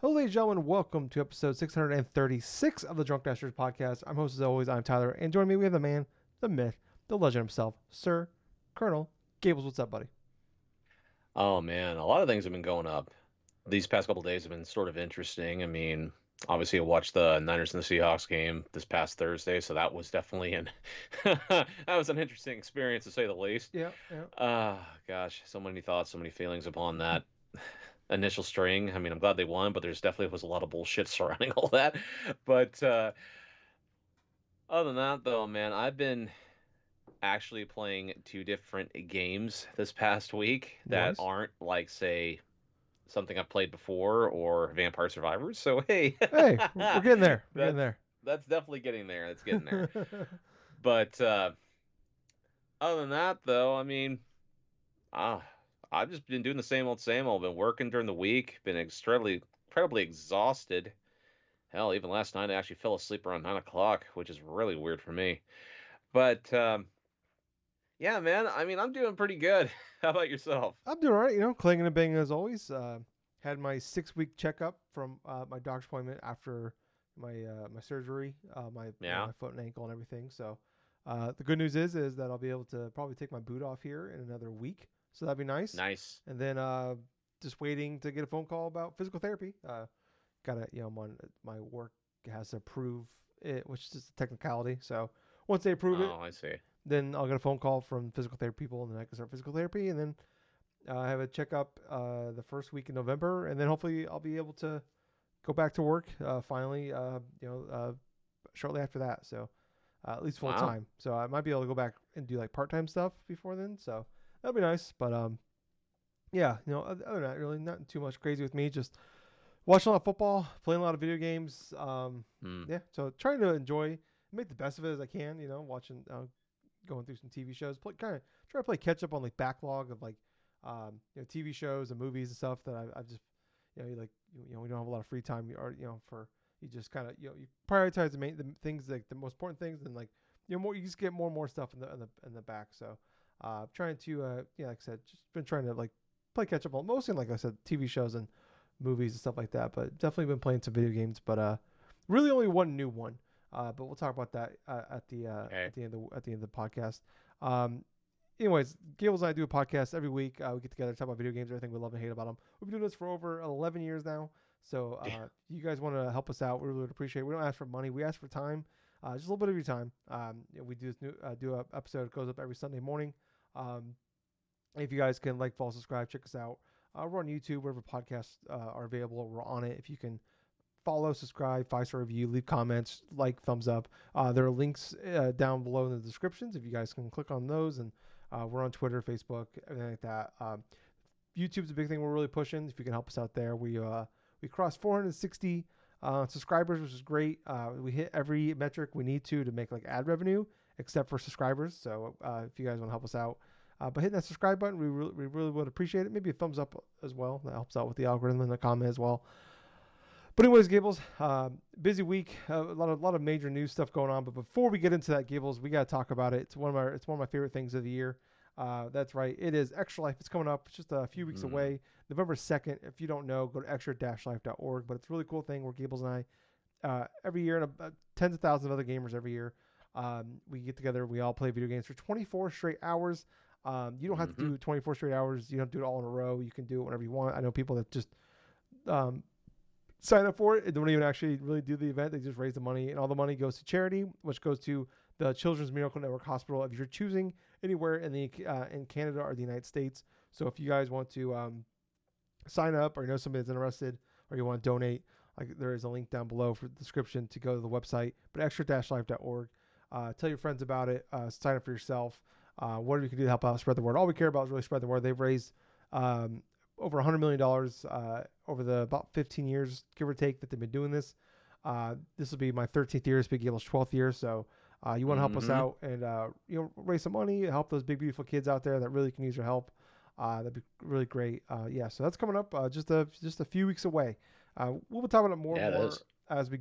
Hello, ladies and gentlemen. Welcome to episode 636 of the DrunkNerds podcast. I'm host as always. I'm Tyler, and joining me we have the man, the myth, the legend himself, Sir Colonel Gables. What's up, buddy? Oh man, a lot of things have been going up. These past couple days have been sort of interesting. I mean, obviously I watched the Niners and the Seahawks game this past Thursday, so that was definitely an that was an interesting experience to say the least. Yeah, yeah. Gosh, so many thoughts, so many feelings upon that initial string. I mean, I'm glad they won, but there's definitely was a lot of bullshit surrounding all that. But other than that, though, man, I've been actually playing two different games this past week that Nice. aren't like, say, something I've played before or Vampire Survivors. So hey, Hey, we're getting there. We're getting that's there. that's definitely getting there. That's getting there. But other than that, though, I mean, ah, I've just been doing the same old, same old. Been working during the week. Been incredibly exhausted. Hell, even last night I actually fell asleep around 9 o'clock, which is really weird for me. But yeah, man. I mean, I'm doing pretty good. How about yourself? I'm doing all right. Clanging and banging as always. Had my 6 week checkup from my doctor's appointment after my surgery, my Yeah, foot and ankle and everything. So the good news is that I'll be able to probably take my boot off here in another week. So that'd be nice. nice. And then just waiting to get a phone call about physical therapy. Gotta I'm on my work has to approve it, which is just a technicality. So once they approve it, Oh, I see. then I'll get a phone call from physical therapy people, and then I can start physical therapy, and then I have a checkup the first week in November, and then hopefully I'll be able to go back to work finally. Shortly after that, so at least full Wow. time. So I might be able to go back and do like part time stuff before then. So that'd be nice. But yeah, other than that, really not too much crazy with me. Just watching a lot of football, playing a lot of video games. Hmm. Yeah, so trying to enjoy, make the best of it as I can. Watching, going through some TV shows, kind of try to play catch up on like backlog of like TV shows and movies and stuff that I've just we don't have a lot of free time or for you just kind of you prioritize the things like the most important things and like more you just get more and more stuff in the back. So trying to like I said, just been trying to like play catch up on mostly like I said TV shows and movies and stuff like that, but definitely been playing some video games. But really only one new one. But we'll talk about that Okay. at the end of the podcast. Um, anyways, Gables and I do a podcast every week. We get together, talk about video games, everything we love and hate about them. We've been doing this for over 11 years now. So you guys want to help us out, we really would appreciate it. We don't ask for money, we ask for time, just a little bit of your time. We do this new do a episode. It goes up every Sunday morning. Um, if you guys can like, follow, subscribe, check us out. We're on YouTube, wherever podcasts are available. We're on it. If you can follow, subscribe, 5-star review, leave comments, like, thumbs up. There are links down below in the descriptions if you guys can click on those. And we're on Twitter, Facebook, everything like that. YouTube's a big thing we're really pushing. If you can help us out there, we crossed 460 subscribers, which is great. We hit every metric we need to make like ad revenue, except for subscribers. So if you guys want to help us out, but hitting that subscribe button, we really would appreciate it. Maybe a thumbs up as well. That helps out with the algorithm and the comment as well. But anyways, Gables, busy week, a lot of major news stuff going on. But before we get into that, Gables, we gotta talk about it. It's one of my favorite things of the year. That's right. It is Extra Life. It's coming up. It's just a few weeks Hmm. away. November 2nd. If you don't know, go to extra-life.org. But it's a really cool thing where Gables and I, every year, and tens of thousands of other gamers every year, we get together. We all play video games for 24 straight hours. You don't have to Hmm. do 24 straight hours. You don't have to do it all in a row. You can do it whenever you want. I know people that just um, sign up for it and don't even actually really do the event. They just raise the money, and all the money goes to charity, which goes to the Children's Miracle Network Hospital. If you're choosing anywhere in Canada or the United States, so if you guys want to sign up or you know somebody that's interested or you want to donate, like there is a link down below for the description to go to the website, but extra-life.org. Tell your friends about it. Sign up for yourself. Whatever you can do to help out, spread the word. All we care about is really spread the word. They've raised over $100 million over the about 15 years, give or take, that they've been doing this. This will be my 13th year. It's Big Gable's 12th year. So you want to help us Hmm. out and raise some money, help those big beautiful kids out there that really can use your help. That'd be really great. Yeah, so that's coming up just a few weeks away. We'll be talking about it more and Yeah, it more is. as we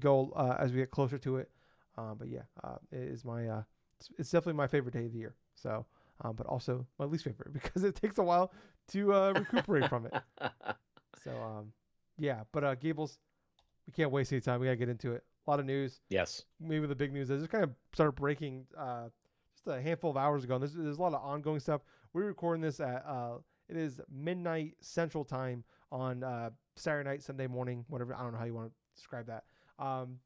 get closer to it. But yeah, it is it's definitely my favorite day of the year. So, but also my least favorite because it takes a while to recuperate from it. So yeah, but Gables. we can't waste any time. We gotta get into it. A lot of news. Yes. Maybe the big news is just kind of started breaking just a handful of hours ago. And there's a lot of ongoing stuff. We're recording this at it is midnight Central Time on Saturday night, Sunday morning, whatever. I don't know how you want to describe that. Um,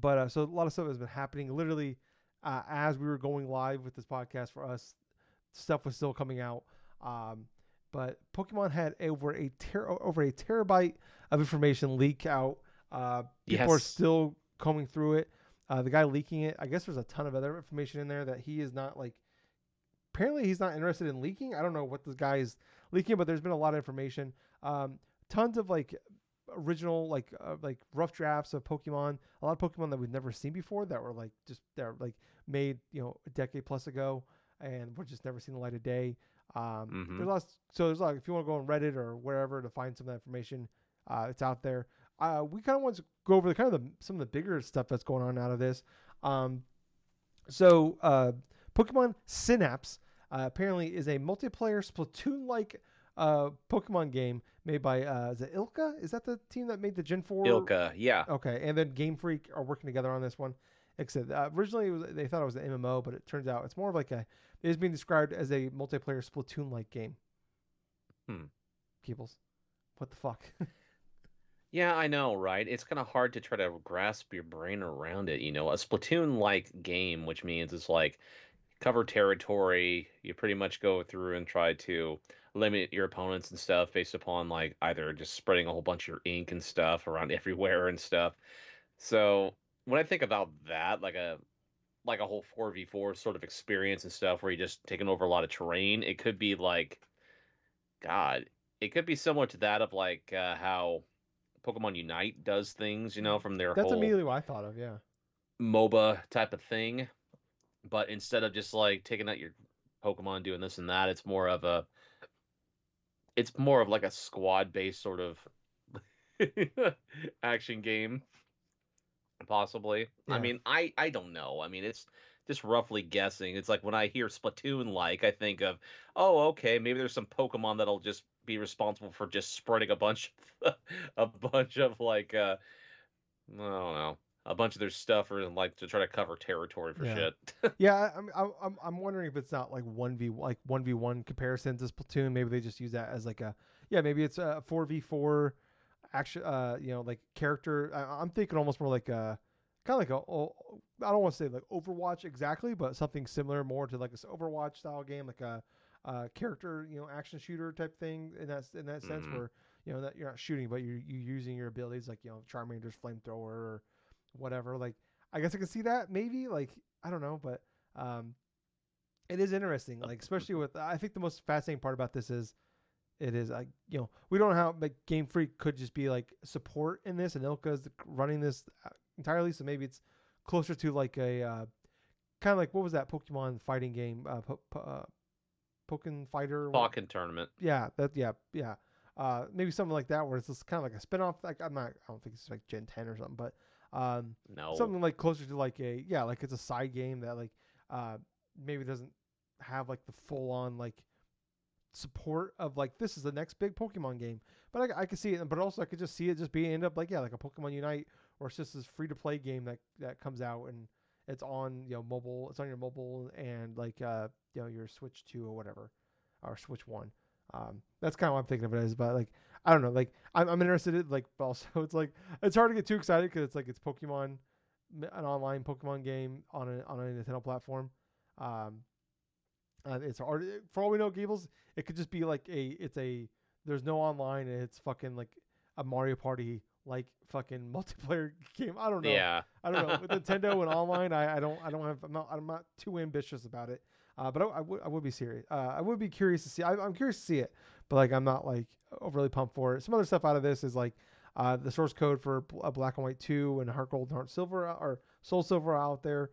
but so a lot of stuff has been happening. Literally, as we were going live with this podcast for us, stuff was still coming out. Um, but Pokemon had over a terabyte of information leak out. People are Yes. still combing through it. The guy leaking it, I guess there's a ton of other information in there that he is not like. Apparently, he's not interested in leaking. I don't know what this guy is leaking, but there's been a lot of information. Tons of like original like rough drafts of Pokemon. A lot of Pokemon that we've never seen before that were like just they're like made a decade plus ago and we're just never seen the light of day. Mm-hmm. There's lots. So there's like if you want to go on Reddit or wherever to find some of that information, it's out there. We kind of want to go over the kind of some of the bigger stuff that's going on out of this. Um, so Pokemon Synapse apparently is a multiplayer Splatoon-like Pokemon game made by is it Ilka? Is that the team that made the Gen 4? Ilka. Yeah. Okay, and then Game Freak are working together on this one. Except originally they thought it was an MMO, but it turns out it's more of like a. It is being described as a multiplayer Splatoon-like game. Hmm. Peoples, what the fuck? Yeah, I know, right? It's kind of hard to try to grasp your brain around it. A Splatoon-like game, which means it's like cover territory. You pretty much go through and try to limit your opponents and stuff based upon like either just spreading a whole bunch of your ink and stuff around everywhere and stuff. So when I think about that, like a whole 4v4 sort of experience and stuff where you're just taking over a lot of terrain, it could be like God, it could be similar to that of like how Pokemon Unite does things, from their That's whole immediately what I thought of. Yeah. MOBA type of thing. But instead of just like taking out your Pokemon doing this and that, it's more of like a squad based sort of action game, possibly. I Yeah. mean, I don't know. I mean, it's just roughly guessing. It's like when I hear Splatoon like, I think of, oh, okay, maybe there's some Pokemon that'll just be responsible for just spreading a bunch of a bunch of like I don't know, a bunch of their stuff or like to try to cover territory for Yeah. shit. Yeah, I'm wondering if it's not like 1v1 comparison to Splatoon. Maybe they just use that as like a yeah, maybe it's a 4v4 action like character. I'm thinking almost more like a kind of like I don't want to say like Overwatch exactly, but something similar more to like this Overwatch style game like a character, action shooter type thing in that sense Hmm. where that you're not shooting but you're using your abilities like Charmander's flamethrower or whatever. Like I guess I can see that maybe like I don't know, but um, it is interesting. Like especially with I think the most fascinating part about this is it is like we don't know how like Game Freak could just be like support in this and Ilka's running this entirely, so maybe it's closer to like a kind of like what was that Pokemon fighting game Pokemon Fighter what Pokken tournament. yeah that yeah maybe something like that where it's just kind of like a spinoff like I don't think it's like Gen 10 or something but No. something like closer to like a yeah like it's a side game that like uh maybe doesn't have like the full on like support of like this is the next big Pokemon game but I could see it but also I could just see it just being end up like yeah like a Pokemon Unite or it's just this free to play game that comes out and it's on mobile it's on your mobile and like your Switch 2 or whatever or Switch 1 that's kind of what I'm thinking of it as but like I don't know like I'm interested in like but also it's like it's hard to get too excited because it's like it's Pokemon an online Pokemon game on a Nintendo platform um it's hard for all we know Gables it could just be like there's no online and it's fucking like a Mario Party like fucking multiplayer game. I don't know. Yeah. I don't know. With Nintendo and online, I don't have I'm not too ambitious about it. But I would be serious. I would be curious to see. I'm curious to see it, but like I'm not like overly pumped for it. Some other stuff out of this is like the source code for Black and White 2 and Heart Gold and Heart Silver or Soul Silver are out there.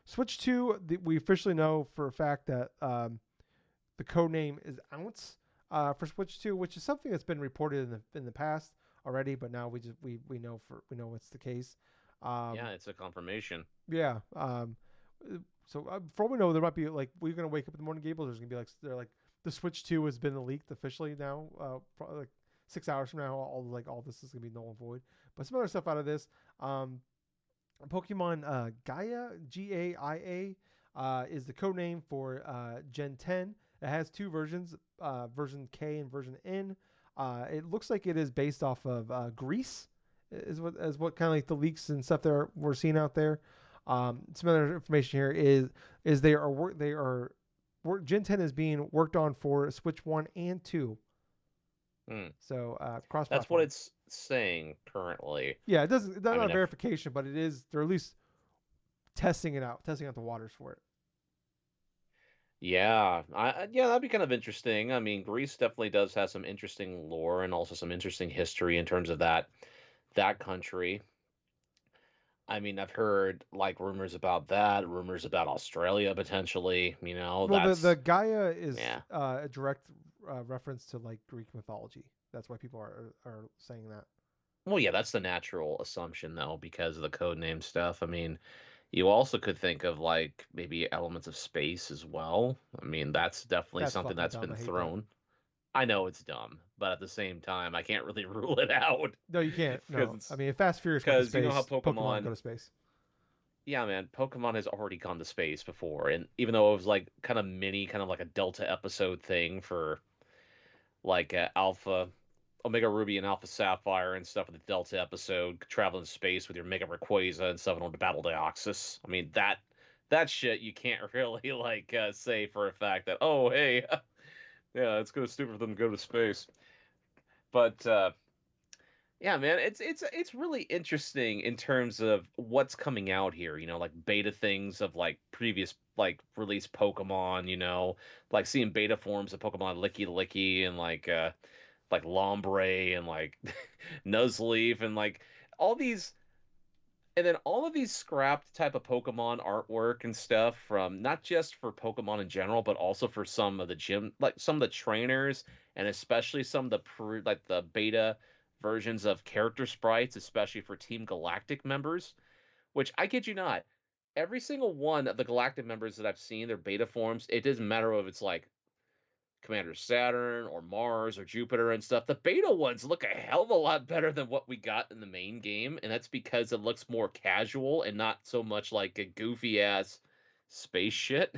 Switch 2, we officially know for a fact that the code name is Ounce for Switch 2, which is something that's been reported in the past already, but now we know it's the case. Yeah, Um, it's a confirmation. yeah. So for all we know, there might be like we're gonna wake up in the morning, Gables. There's gonna be like they're like the Switch 2 has been leaked officially now. Like 6 hours from now, all this is gonna be null and void. But some other stuff out of this. Pokemon Gaia, Gaia, is the code name for Gen 10. It has two versions, version K and version N. It looks like it is based off of Greece, is what kind of like the leaks and stuff that we're seeing out there. Some other information here is Gen 10 is being worked on for Switch 1 and 2, Hmm. so That's what cross-platform. it's saying currently. Yeah, it doesn't. It's I not a mean, if verification, but it is. They're at least testing out the waters for it. yeah, yeah, that'd be kind of interesting. I mean, Greece definitely does have some interesting lore and also some interesting history in terms of that country. I mean, I've heard like rumors about that, rumors about Australia potentially. Well, the That's Gaia is yeah. a direct reference to like Greek mythology. That's why people are saying that. Well, yeah, that's the natural assumption though, because of the code name stuff. I mean, you also could think of like maybe elements of space as well. I mean, that's definitely That's something fucking that's dumb. been I hate that. thrown. I know it's dumb, but at the same time, I can't really rule it out No, you can't. because No, I mean, if Fast Furious went to because you know how space, Pokemon would go Pokemon, to space. yeah, man, Pokemon has already gone to space before, and even though it was like kind of mini, kind of like a Delta episode thing for like Alpha, Omega Ruby and Alpha Sapphire and stuff with the Delta episode, traveling space with your Mega Rayquaza and stuff on the Battle Deoxys. I mean that shit you can't really like say for a fact that oh hey yeah it's gonna stupid for them to go to space, but yeah, man, it's really interesting in terms of what's coming out here. Like beta things of like previous like released Pokemon. Like seeing beta forms of Pokemon Licky Licky and like Lombre and like Nuzleaf and like all these and then all of these scrapped type of Pokemon artwork and stuff from not just for Pokemon in general, but also for some of the gym, like some of the trainers, and especially some of the like the beta versions of character sprites, especially for Team Galactic members. Which I kid you not, every single one of the Galactic members that I've seen, their beta forms, it doesn't matter if it's like Commander Saturn or Mars or Jupiter and stuff. The beta ones look a hell of a lot better than what we got in the main game, and that's because it looks more casual and not so much like a goofy ass space shit.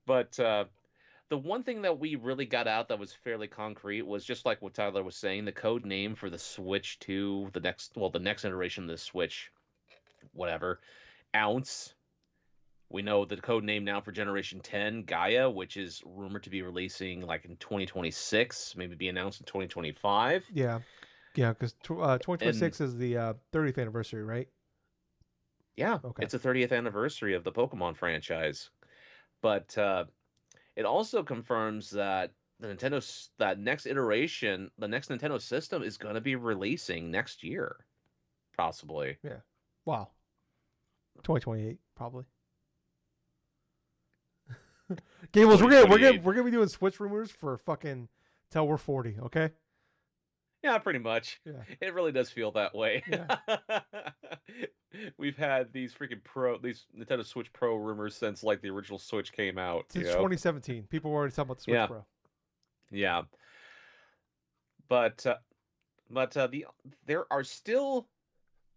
But the one thing that we really got out that was fairly concrete was just like what Tyler was saying, the code name for the Switch 2, the next iteration of the Switch, whatever, Ounce. We know the code name now for Generation 10, Gaia, which is rumored to be releasing like in 2026, maybe be announced in 2025. Yeah, yeah, because And 2026 is the 30th anniversary, right? yeah, Okay. it's the 30th anniversary of the Pokemon franchise. But it also confirms that that next iteration, the next Nintendo system is going to be releasing next year, possibly. Yeah. Wow. 2028 probably. Gables, we're 2028. gonna be doing Switch rumors for fucking till we're 40. Okay. Yeah, pretty much. Yeah. It really does feel that way. Yeah. We've had these Nintendo Switch Pro rumors since like the original Switch came out, you Since know? 2017, people were already talking about the Switch Yeah, Pro. yeah. But the there are still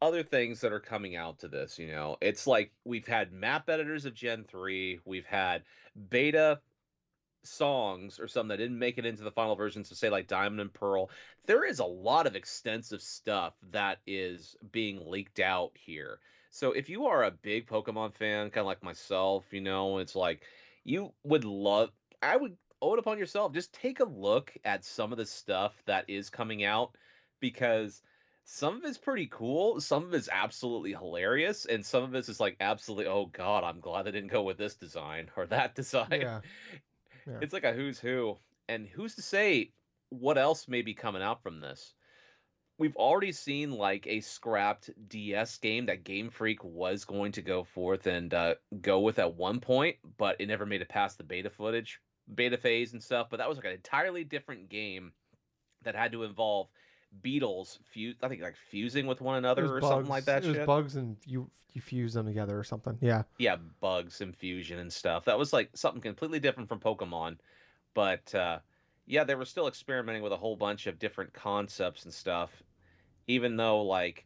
other things that are coming out to this. It's like we've had map editors of Gen 3, we've had beta songs or some that didn't make it into the final versions to say like Diamond and Pearl. There is a lot of extensive stuff that is being leaked out here. So if you are a big Pokemon fan, kind of like myself, it's like you would love I would owe it upon yourself. Just take a look at some of the stuff that is coming out because some of it's pretty cool, some of it's absolutely hilarious, and some of it's is like absolutely, oh god, I'm glad they didn't go with this design or that design. Yeah. Yeah. It's like a who's who. And who's to say what else may be coming out from this? We've already seen like a scrapped DS game that Game Freak was going to go forth and go with at one point, but it never made it past the beta phase and stuff. But that was like an entirely different game that had to involve beetles I think like fusing with one It was another or something like bugs. that It was shit. bugs, and you fuse them together or something. Yeah. Yeah, bugs and fusion and stuff. That was like something completely different from Pokemon. But yeah, they were still experimenting with a whole bunch of different concepts and stuff. Even though like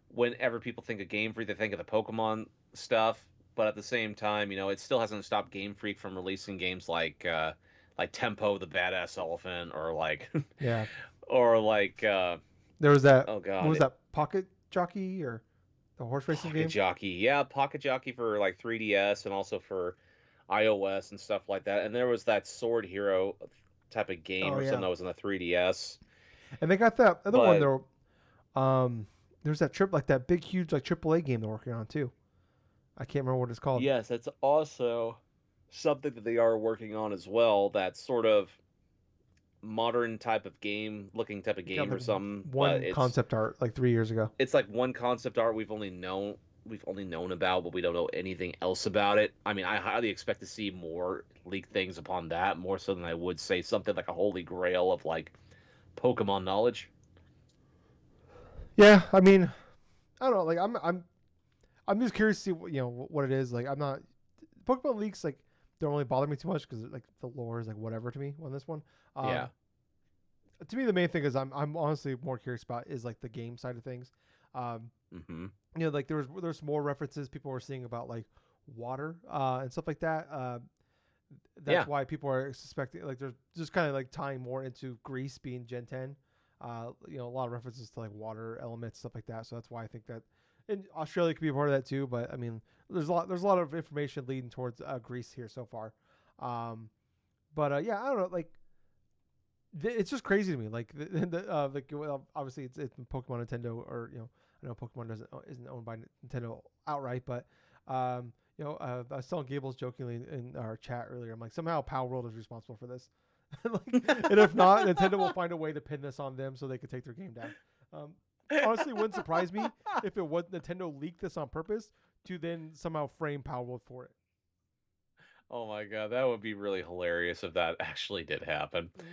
whenever people think of Game Freak, they think of the Pokemon stuff. But at the same time, it still hasn't stopped Game Freak from releasing games like Tempo the Badass Elephant, or like Yeah. or like There was that. oh What was god, that? Pocket Jockey or the horse racing Pocket game? Jockey. Yeah, Pocket Jockey for like 3DS and also for iOS and stuff like that. And there was that Sword Hero type of game Oh or something yeah. that was on the 3DS. And they got that other one But there. There's that trip like that big huge like AAA game they're working on too. I can't remember what it's called. yes, it's also something that they are working on as well. That sort of modern type of game, looking type of It got game or like something. But one it's concept art like 3 years ago. it's like one concept art we've only known about, but we don't know anything else about it. I mean, I highly expect to see more leaked things upon that, more so than I would say something like a holy grail of like Pokemon knowledge. Yeah, I mean, I don't know. Like I'm just curious to see what it is. Like I'm not Pokemon leaks like don't really bother me too much because like the lore is like whatever to me on this one. Yeah. To me the main thing is I'm honestly more curious about is like the game side of things. Um, Mm-hmm. like there's more references people were seeing about like water and stuff like that. That's Yeah. why people are suspecting like there's just kind of like tying more into Greece being Gen 10. A lot of references to like water elements stuff like that. So that's why I think that and Australia could be a part of that too. But I mean, there's a lot of information leading towards Greece here so far. Um, but yeah, I don't know. Like it's just crazy to me. Like obviously it's Pokemon Nintendo or I know Pokemon isn't owned by Nintendo outright, but I was telling Gables jokingly in our chat earlier. I'm like somehow Power World is responsible for this, and if not, Nintendo will find a way to pin this on them so they could take their game down. Um, Honestly, wouldn't surprise me if it was Nintendo leaked this on purpose to then somehow frame Power World for it. Oh my god, that would be really hilarious if that actually did happen. Mm-hmm.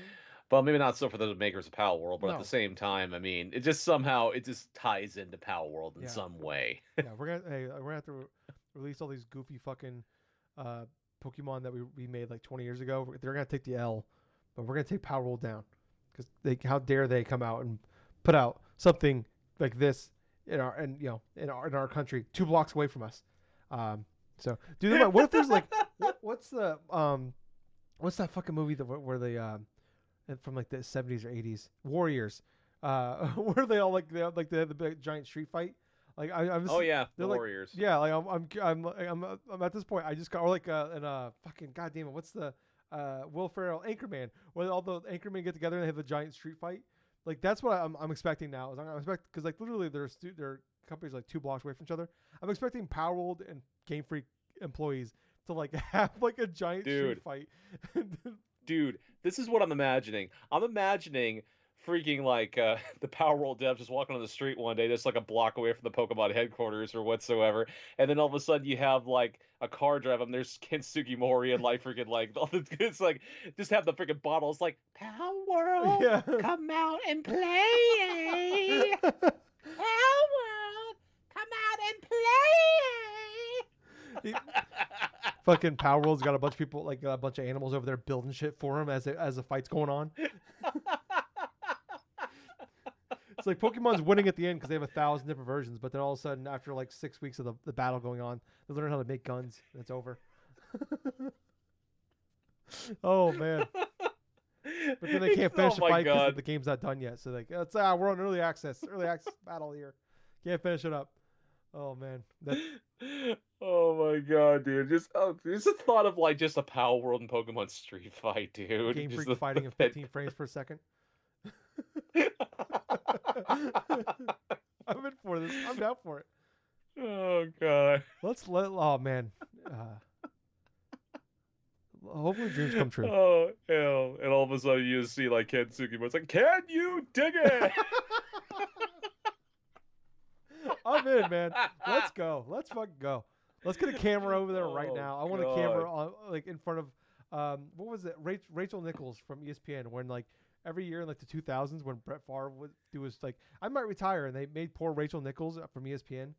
Well, maybe not so for the makers of Pal World, but at the No, same time, I mean, it just ties into Pal World in yeah, some way. yeah, we're gonna have to release all these goofy fucking uh, Pokemon that we made like 20 years ago. They're gonna take the L, but we're gonna take Power Roll down because how dare they come out and put out something like this in our country 2 blocks away from us. Um, so dude, what if there's like what's that fucking movie that where they from like the 70s or 80s Warriors, where they have the big giant street fight. Like I'm Oh just yeah, they're the like Warriors. yeah like I'm at this point I just got or like in fucking goddamn it what's the Will Ferrell Anchorman where all the Anchormen get together and they have the giant street fight. Like that's what I'm expecting now. I'm expect because like literally their companies like 2 blocks away from each other. I'm expecting Power World and Game Freak employees to like have like a giant street Dude, fight. dude, this is what I'm imagining. I'm imagining freaking like the Power World devs just walking on the street one day, that's like a block away from the Pokemon headquarters or whatsoever, and then all of a sudden you have like a car drive them. There's Ken Sugimori and like freaking like it's like just have the freaking bottles like Power World, Yeah. come out and play. Power World, come out and He- play. Fucking Power World's got a bunch of people, like got a bunch of animals over there building shit for him as the fight's going on. It's like Pokemon's winning at the end because they have 1,000 different versions, but then all of a sudden, after like 6 weeks of the battle going on, they learn how to make guns and it's over. Oh man! But then they can't finish Oh the my fight because god. the game's not done yet. So like, we're on early access battle here. Can't finish it up. Oh man, that Oh my god, dude. Just the thought of like just a Power World and Pokemon Street fight, dude. Game Just Freak the fighting in that. 15 frames per second. I'm in for this. I'm down for it. Oh god. Let's let. Oh man. Uh, Hopefully dreams come true. Oh hell. And all of a sudden you just see like Ken Sugimori. It's like, can you dig it? I'm in, man. Let's go. Let's fucking go. Let's get a camera over there right Oh now. I want a god. camera on like in front of what was it? Rachel Nichols from ESPN when like every year in like the 2000s when Brett Favre would do his like I might retire and they made poor Rachel Nichols from ESPN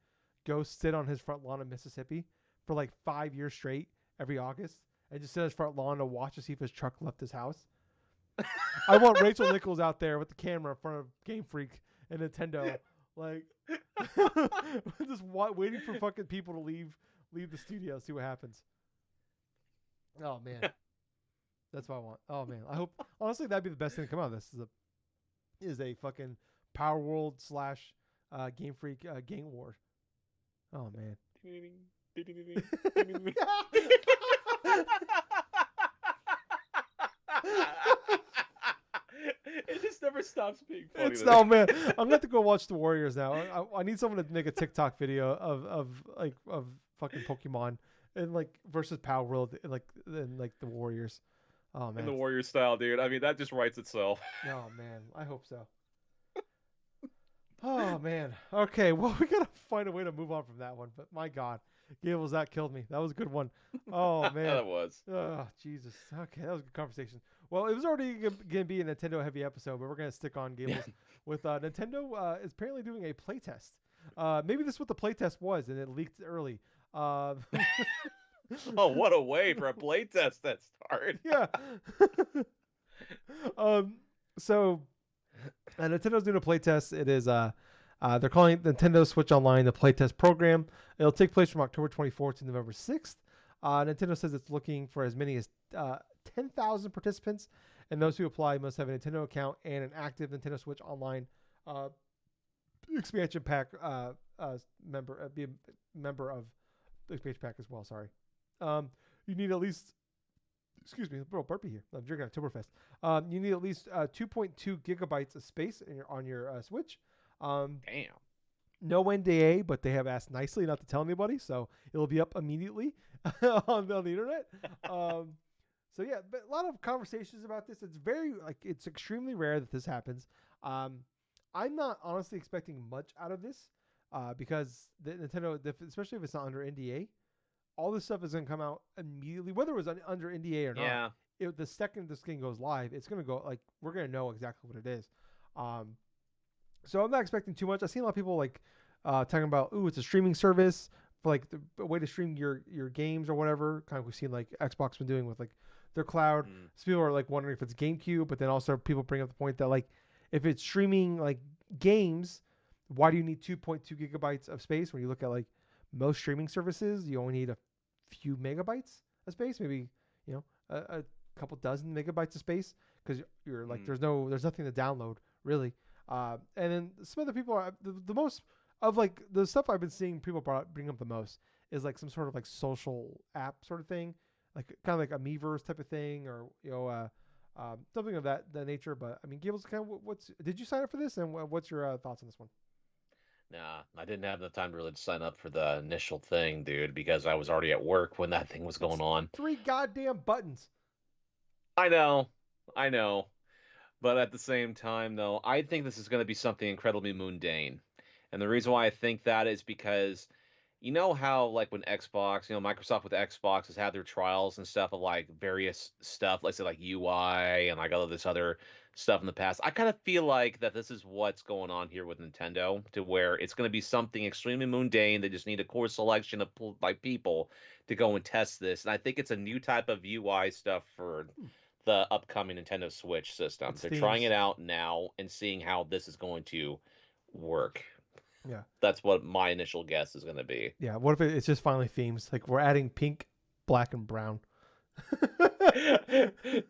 go sit on his front lawn in Mississippi for like 5 years straight every August and just sit on his front lawn to watch to see if his truck left his house. I want Rachel Nichols out there with the camera in front of Game Freak and Nintendo, like just waiting for fucking people to leave the studio, see what happens. Oh man, that's what I want. Oh man, I hope honestly that'd be the best thing to come out of this is a fucking Power World slash Game Freak game war. Oh man. It just never stops being funny It's to me. no man. I'm gonna have to go watch the Warriors now. I need someone to make a TikTok video of fucking Pokemon and like versus Power World and like the Warriors. Oh In man. the Warrior style, dude. I mean, that just writes itself. Oh man. I hope so. Oh man. Okay. Well, we gotta find a way to move on from that one. But my God, Gables, that killed me. That was a good one. Oh man. That was. Oh Jesus. Okay, that was a good conversation. Well, it was already gonna be a Nintendo heavy episode, but we're gonna stick on Gables with Nintendo is apparently doing a playtest. Maybe this is what the playtest was, and it leaked early. Uh, Oh, what a way for a playtest that start. yeah. um. So Nintendo's doing a playtest. It is they're calling it Nintendo Switch Online the playtest program. It'll take place from October 24th to November 6th. Nintendo says it's looking for as many as 10,000 participants, and those who apply must have a Nintendo account and an active Nintendo Switch Online uh, expansion pack member, be a member of the expansion pack as well. Sorry. You need at least excuse me, a little burpee here. I'm drinking Oktoberfest. You need at least 2.2 gigabytes of space on your Switch. Um, Damn. no NDA, but they have asked nicely not to tell anybody, so it'll be up immediately on the internet. So yeah, but a lot of conversations about this. It's very it's extremely rare that this happens. Um, I'm not honestly expecting much out of this because the Nintendo, especially if it's not under NDA, all this stuff is going to come out immediately, whether it was under NDA or not. Yeah. The second this thing goes live, it's going to go we're going to know exactly what it is. Um, so I'm not expecting too much. I've seen a lot of people talking about, ooh, it's a streaming service for like a way to stream your games or whatever. Kind of we've seen like Xbox been doing with like their cloud. Mm. So people are like wondering if it's GameCube, but then also people bring up the point that like if it's streaming like games, why do you need 2.2 gigabytes of space when you look at like most streaming services? You only need a few megabytes of space, maybe a couple dozen megabytes of space because you're like Mm. there's nothing to download really. And then some other people are the most of like the stuff I've been seeing people bring up the most is like some sort of like social app sort of thing, like kind of like a Miiverse type of thing, or something of that nature. But I mean, Gables, kind of what's did you sign up for this, and what's your thoughts on this one? Nah, I didn't have the time to really sign up for the initial thing, dude, because I was already at work when that thing was going It's on. 3 goddamn buttons. I know. I know. But at the same time, though, I think this is going to be something incredibly mundane. And the reason why I think that is because you know how like when Xbox, Microsoft with Xbox has had their trials and stuff of like various stuff, let's say like UI and like all of this other stuff in the past. I kind of feel like that this is what's going on here with Nintendo, to where it's going to be something extremely mundane. They just need a core selection of like people to go and test this. And I think it's a new type of UI stuff for Hmm. the upcoming Nintendo Switch system. It's They're trying it themes. out now and seeing how this is going to work. Yeah. That's what my initial guess is going to be. Yeah. What if it's just finally themes? Like we're adding pink, black, and brown.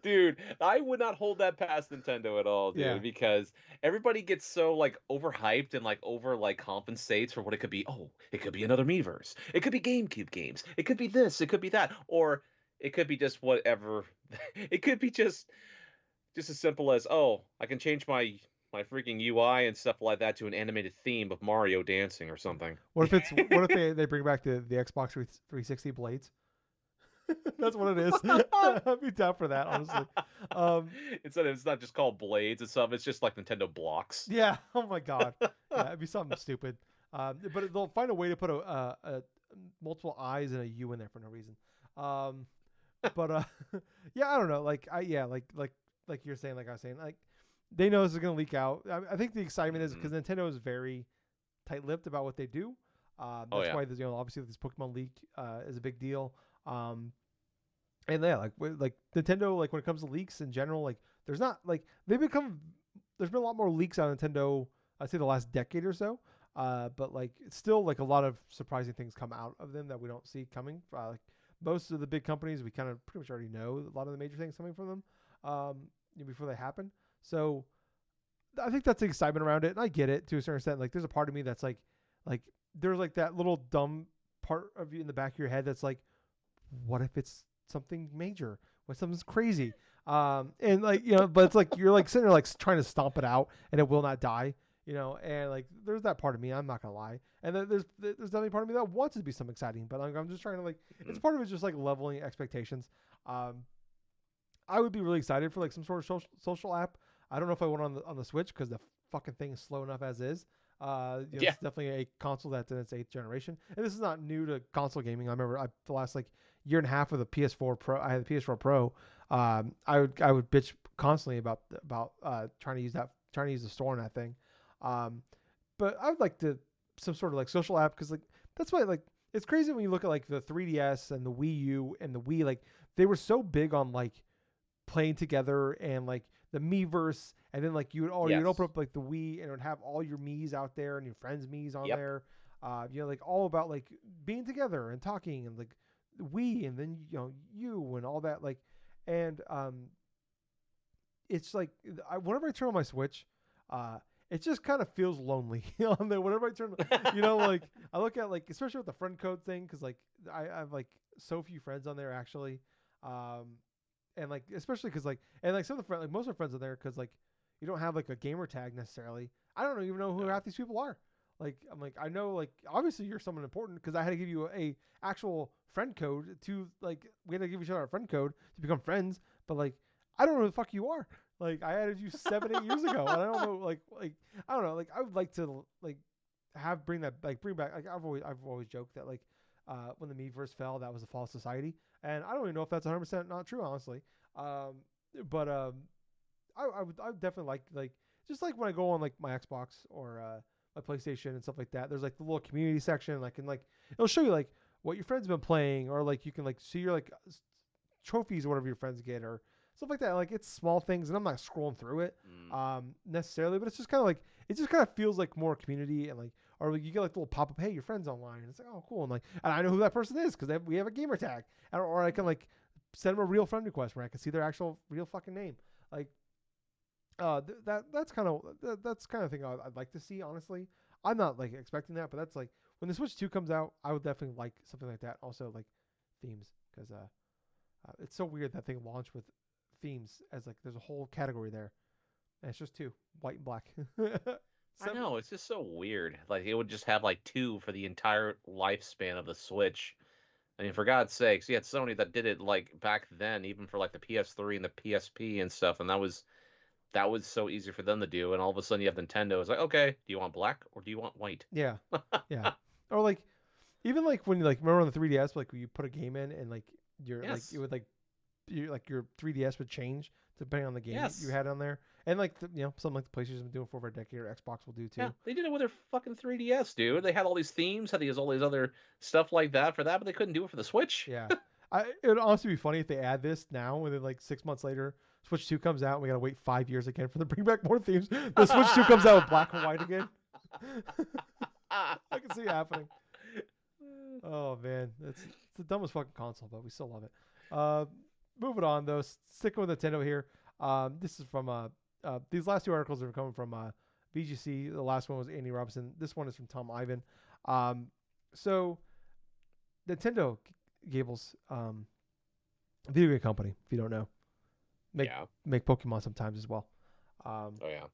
Dude, I would not hold that past Nintendo at all, Yeah. dude, because everybody gets so like overhyped and like over like compensates for what it could be. Oh, it could be another Miiverse. It could be GameCube games. It could be this, it could be that, or it could be just whatever. It could be just as simple as, "Oh, I can change my freaking UI and stuff like that to an animated theme of Mario dancing or something." What if they bring back the Xbox 360 blades? That's what it is. I'd be down for that, honestly. Um, Instead of, it's not just called blades and stuff, it's just like Nintendo blocks. yeah. Oh my God. Yeah, it'd be something stupid. But they'll find a way to put a multiple eyes and a U in there for no reason. Um, but yeah, I don't know. Like you're saying, like I was saying, like they know this is gonna leak out. I think the excitement is Hmm. because Nintendo is very tight-lipped about what they do. Oh That's yeah. why there's obviously this Pokemon leak is a big deal. And yeah, like Nintendo, like when it comes to leaks in general, like there's not like they become. There's been a lot more leaks on Nintendo. I'd say the last decade or so. But like it's still like a lot of surprising things come out of them that we don't see coming. Like most of the big companies, we kind of pretty much already know a lot of the major things coming from them before they happen. So I think that's the excitement around it, and I get it to a certain extent. Like there's a part of me that's like there's like that little dumb part of you in the back of your head that's like, what if it's something major? What if something's crazy? And like but it's like you're like sitting there like trying to stomp it out, and it will not die. And like there's that part of me. I'm not gonna lie, and then there's definitely part of me that wants it to be something exciting, but I'm just trying to like it's Mm. part of it's just like leveling expectations. Um, I would be really excited for like some sort of social app. I don't know if I want on the Switch because the fucking thing is slow enough as is. Yeah. It's definitely a console that's in its eighth generation, and this is not new to console gaming. I remember the last like year and a half with the PS4 Pro. I had the PS4 Pro. I would bitch constantly about trying to use the store on that thing. Um, but I would like to some sort of like social app because like that's why like it's crazy when you look at like the 3DS and the Wii U and the Wii like they were so big on like playing together and like the Miiverse, and then like you'd open Yes. up like the Wii and it would have all your Mii's out there and your friends' Mii's on Yep. there. Like all about like being together and talking and like we and then you and all that like and it's like whenever I turn on my Switch, uh, it just kind of feels lonely on there. Whenever I turn, like I look at like especially with the friend code thing because like I have like so few friends on there actually, um, and like especially because like and like some of the friends like most of the friends are there because like you don't have like a gamer tag necessarily. I don't even know who No. half these people are. Like I'm like I know like obviously you're someone important because I had to give you a actual friend code to like we had to give each other a friend code to become friends. But like I don't know who the fuck you are. Like I added you 7 8 years ago, and I don't know like I don't know like I would like to like have bring back like I've always joked that like when the Miiverse fell that was a false society, and I don't even know if that's 100% not true honestly. Um, but I would definitely like just like when I go on like my Xbox or my PlayStation and stuff like that. There's like the little community section, and I can like it'll show you like what your friends have been playing, or like you can like see your like trophies or whatever your friends get, or stuff like that. Like it's small things, and I'm not scrolling through it Mm. necessarily, but it's just kind of like it just kind of feels like more community and like or like you get like the little pop up, hey, your friend's online, and it's like oh cool, and I know who that person is because we have a gamer tag, or I can like send them a real friend request where I can see their actual real fucking name, like that's kind of thing I'd like to see. Honestly, I'm not like expecting that, but that's like when the Switch 2 comes out, I would definitely like something like that. Also, like themes, because it's so weird that thing launched with themes as like there's a whole category there, and it's just two, white and black. I Seven, know, it's just so weird. Like it would just have like two for the entire lifespan of the Switch. I mean, for God's sakes, you had Sony that did it like back then, even for like the PS3 and the PSP and stuff, and that was so easy for them to do. And all of a sudden, you have Nintendo. It's like, okay, do you want black or do you want white? yeah, yeah, or like even like when you like remember on the 3DS, like when you put a game in and like your like it Yes, would like your 3DS would change depending on the game you yes, had on there, and like something like the PlayStation's been doing for over a decade, or Xbox will do yeah. too. They did it with their fucking 3DS, dude. They had all these themes, had these all these other stuff like that for that, but they couldn't do it for the Switch. Yeah, it would honestly be funny if they add this now, and then like 6 months later, Switch 2 comes out, and we gotta wait 5 years again for them to bring back more themes. The Switch 2 comes out with black and white again. I can see it happening. Oh man, it's the dumbest fucking console, but we still love it. Uh, moving on though, sticking with Nintendo here. This is from these last two articles are coming from VGC. The last one was Andy Robinson. This one is from Tom Ivan. Um, so Nintendo Gables, video game company. If you don't know, make Yeah. make Pokemon sometimes as well. Um, Oh yeah.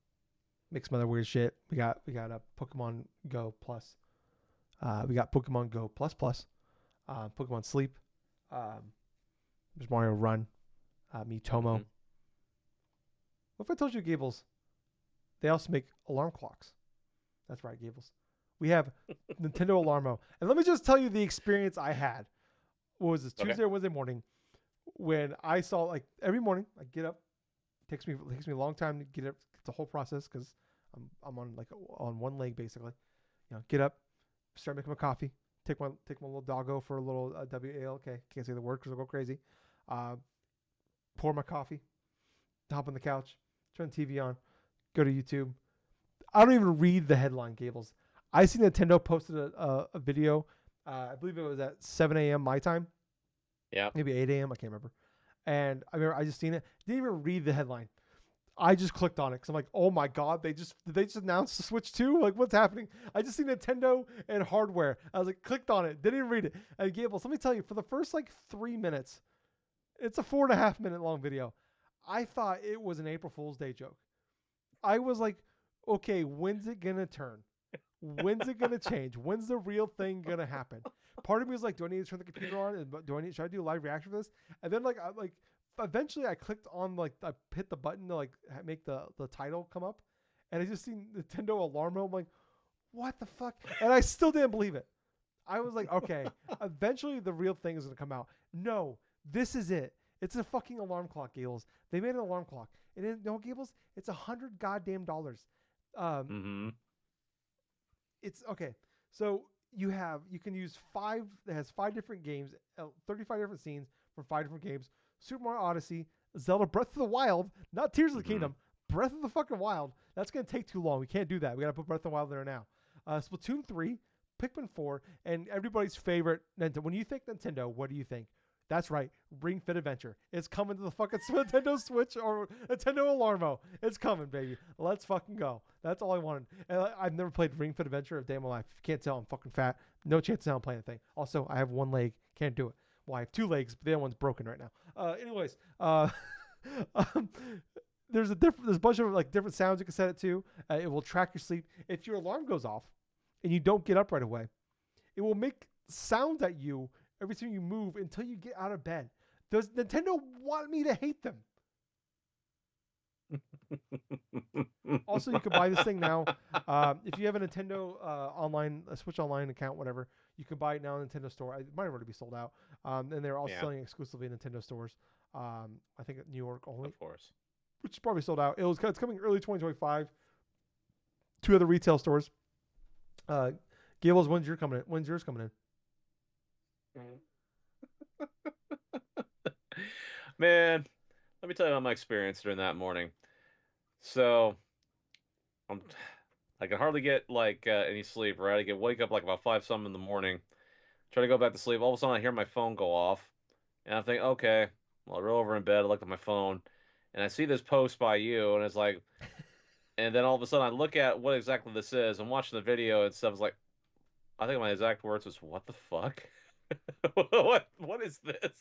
make some other weird shit. We got a Pokemon Go Plus. We got Pokemon Go Plus Plus. Pokemon Sleep. Um, there's Mario Run. Miitomo. Hmm. What if I told you, Gables, they also make alarm clocks? That's right, Gables. We have Nintendo Alarmo. And let me just tell you the experience I had. What was this, Okay. Tuesday or Wednesday morning, when I saw, like, every morning I get up. It takes me a long time to get up, the whole process, because I'm on, like, on one leg, basically. Get up, start making my coffee, take my little doggo for a little WAL. Okay, can't say the word because I'll go crazy. Uh, pour my coffee, hop on the couch, turn the TV on, go to YouTube. I don't even read the headline, Gables. I see Nintendo posted a video. I believe it was at 7 a.m. my time, Yeah. maybe 8 a.m. I can't remember. And I remember I just seen it. Didn't even read the headline. I just clicked on it because I'm like, oh my god, did they just announce the Switch 2? Like, what's happening? I just see Nintendo and hardware. I was like, clicked on it, didn't even read it. And Gables, let me tell you, for the first like 3 minutes, it's a 4.5 minute long video. I thought it was an April Fool's Day joke. I was like, okay, when's it gonna turn? When's it gonna change? When's the real thing gonna happen? Part of me was like, do I need to turn the computer on? And should I do a live reaction for this? And then eventually I clicked on I hit the button to make the title come up, and I just seen Nintendo Alarmo. I'm like, what the fuck? And I still didn't believe it. I was like, okay, eventually the real thing is gonna come out. No, this is it. It's a fucking alarm clock, Gables. They made an alarm clock. And no, Gables, it's $100 goddamn dollars. Um, Mm-hmm. it's okay. So you can use five. It has 5 different games, 35 different scenes from 5 different games. Super Mario Odyssey, Zelda Breath of the Wild, not Tears of the Kingdom, Breath of the fucking Wild. That's gonna take too long. We can't do that. We gotta put Breath of the Wild there now. Splatoon 3, Pikmin 4, and everybody's favorite Nintendo. When you think Nintendo, what do you think? That's right, Ring Fit Adventure. It's coming to the fucking Nintendo Switch or Nintendo Alarmo. It's coming, baby. Let's fucking go. That's all I wanted. And I've never played Ring Fit Adventure a day in my life. If you can't tell, I'm fucking fat. No chance in hell I'm playing the thing. Also, I have one leg. Can't do it. Well, I have 2 legs, but the other one's broken right now. Anyways, um, there's a bunch of different sounds you can set it to. It will track your sleep. If your alarm goes off and you don't get up right away, it will make sounds at you every time you move until you get out of bed. Does Nintendo want me to hate them? Also, you can buy this thing now. If you have a Nintendo a Switch Online account, whatever, you can buy it now in Nintendo Store. It might already be sold out. And they're also selling exclusively in Nintendo stores. I think at New York only. Of course. Which is probably sold out. It's coming early 2025. 2 other retail stores. Gables, when's yours coming in? Man, let me tell you about my experience during that morning. So, I can hardly get any sleep, right? Wake up like about 5 something in the morning, try to go back to sleep. All of a sudden, I hear my phone go off, and I think, okay, well, I roll over in bed. I look at my phone, and I see this post by you, and it's like, and then all of a sudden, I look at what exactly this is. I'm watching the video and stuff. It's like, I think my exact words was, "What the fuck? What is this?"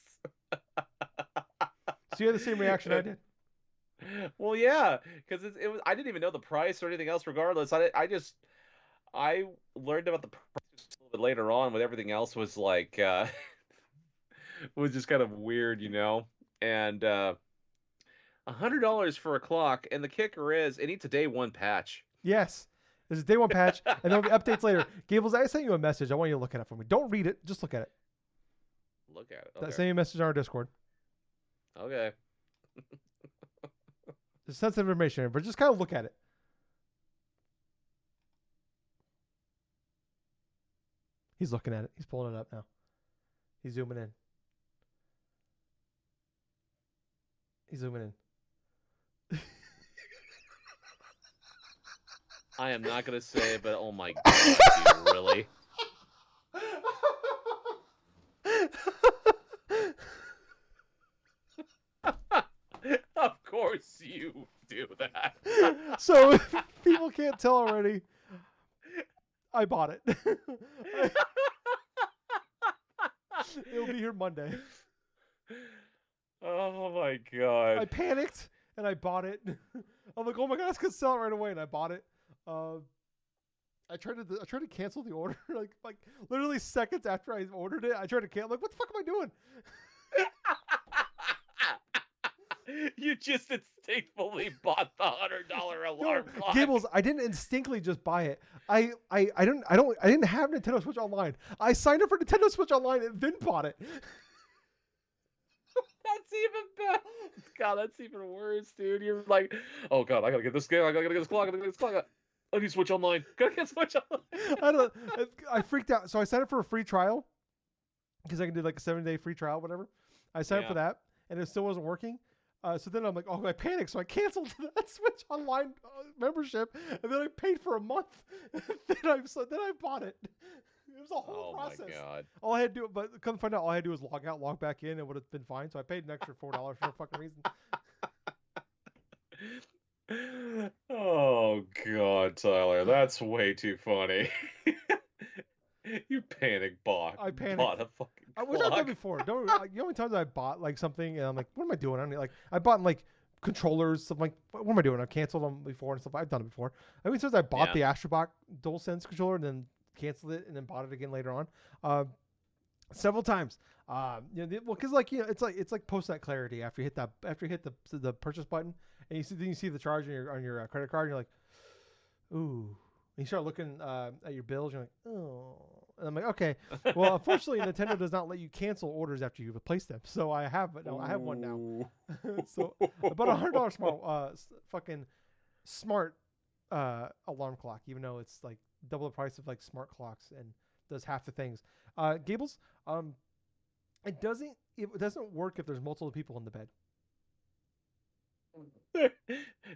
So you had the same reaction I did. Well, yeah, because it was. I didn't even know the price or anything else. Regardless, I learned about the price a little bit later on. With everything else was was just kind of weird, you know. And $100 for a clock, and the kicker is it needs a day one patch. Yes. There's a day one patch, and there'll be updates later. Gables, I sent you a message. I want you to look at it for me. Don't read it. Just look at it. Look at it. Okay. That same message on our Discord. Okay. There's sensitive information here, but just kind of look at it. He's looking at it. He's pulling it up now. He's zooming in. He's zooming in. I am not gonna say it, but oh my god, dude, really? Of course you do that. So if people can't tell already, I bought it. It'll be here Monday. Oh my god. I panicked and I bought it. I'm like, oh my god, it's gonna sell it right away, and I bought it. I tried to cancel the order like literally seconds after I ordered it. I tried to cancel. Like, what the fuck am I doing? You just instinctively bought the $100 alarm clock. Gables, I didn't instinctively just buy it. I didn't have Nintendo Switch Online. I signed up for Nintendo Switch Online and then bought it. That's even better. God, that's even worse, dude. You're like, oh god, I gotta get this game. I gotta get this clock. I gotta get this clock. I need Switch Online. Gotta get Switch Online. I freaked out. So I signed up for a free trial because I can do like a 7-day free trial, whatever. I signed up for that, and it still wasn't working. So then I'm like, oh, I panicked, so I canceled that Switch Online membership, and then I paid for a month. then I bought it. It was a whole Oh my process. god. All I had to do, but come find out, all I had to do was log out, log back in, and would have been fine. So I paid an extra $4 for no fucking reason. Oh god, Tyler, that's way too funny. You panic I bought panicked. a fucking Which I've done clock. before. Don't you know how many times I bought like something and I'm like, what am I doing? I mean, like I bought like controllers, stuff like, what am I doing? I canceled them before and stuff. I've done it before. I mean, since I bought Yeah. the Astrobot DualSense controller and then canceled it and then bought it again later on, uh, several times. Well, because like it's like post that clarity after you hit the purchase button and you see the charge on your credit card and you're like, ooh. And you start looking at your bills. You're like, oh. And I'm like, okay. Well, unfortunately, Nintendo does not let you cancel orders after you've placed them. So I have one now. Ooh. So I bought $100 fucking smart alarm clock, even though it's like double the price of like smart clocks and does half the things. Gables, it doesn't work if there's multiple people in the bed.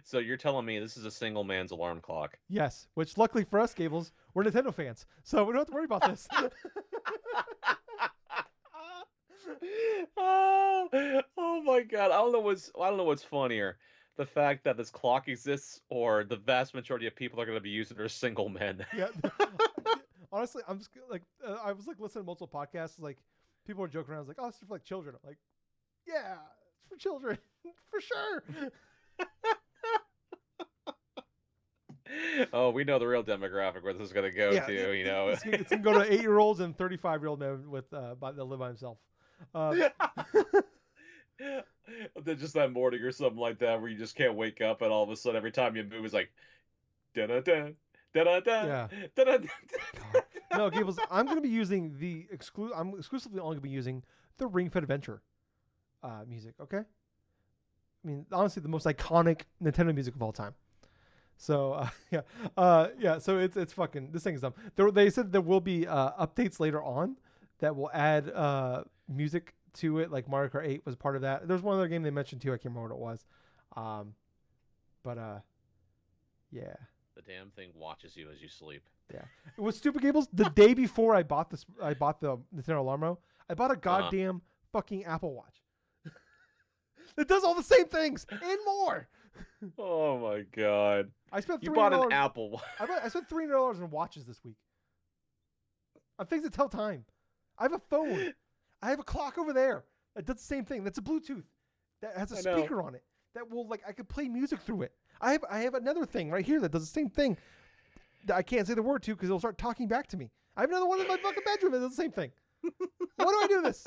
So you're telling me this is a single man's alarm clock? Yes, which luckily for us, Gables, we're Nintendo fans, so we don't have to worry about this. Oh my god! I don't know what's funnier, the fact that this clock exists, or the vast majority of people are going to be using are single men. Yeah. Honestly, I'm just like I was like listening to multiple podcasts. Like people are joking around. I was like, "Oh, it's for like children." I'm like, "Yeah, it's for children for sure." Oh, we know the real demographic where this is going to go Yeah, to. You know. it's gonna go to 8-year-olds and 35-year-old men with that live by himself. Uh, Then just that morning or something like that, where you just can't wake up, and all of a sudden, every time you move, it's like da da da da da da yeah. da da. God. No, Gables. I'm gonna be using I'm exclusively only gonna be using the Ring Fit Adventure music. Okay. I mean, honestly, the most iconic Nintendo music of all time. So yeah. So it's fucking this thing is dumb. They said there will be updates later on that will add music to it. Like Mario Kart 8 was part of that. There's one other game they mentioned too. I can't remember what it was. Um, but yeah, The damn thing watches you as you sleep. yeah. It was stupid Gables. The day before I bought the Nintendo Alarmo. I bought a Uh-huh. goddamn fucking Apple Watch. It does all the same things and more. Oh my god! I spent You three hundred bought an dollars. Apple. I spent $300 on watches this week. On things that tell time. I have a phone. I have a clock over there that does the same thing. That's a Bluetooth that has a I know. speaker on it that will like I could play music through it. I have another thing right here that does the same thing that I can't say the word to because it'll start talking back to me. I have another one in my fucking bedroom that does the same thing. Why do I do this?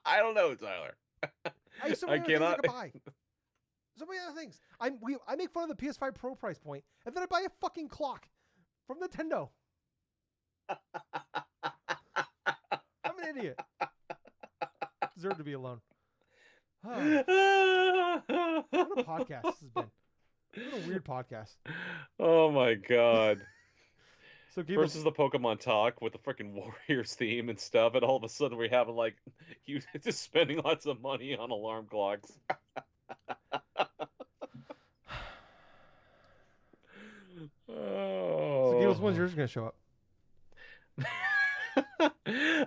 I don't know, Tyler. I have so I many other things I cannot. could buy. So many other things. I make fun of the PS5 Pro price point, and then I buy a fucking clock from Nintendo. I'm an idiot. Deserve to be alone. What a podcast this has been. What a weird podcast. Oh my god. So First Gables, is the Pokemon talk with the freaking Warriors theme and stuff, and all of a sudden we're having like you just spending lots of money on alarm clocks. so Gables, when's Oh. yours gonna show up?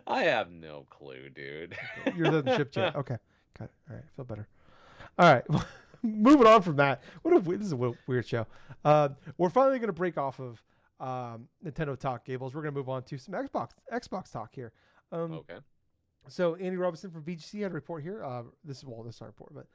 I have no clue, dude. Okay, yours hasn't shipped yet. Okay, got it. All right, feel better. All right, moving on from that. This is a weird show. We're finally gonna break off of Nintendo talk, Gables. We're gonna move on to some Xbox talk here. Okay. So Andy Robinson from VGC had a report here. This is not a report, but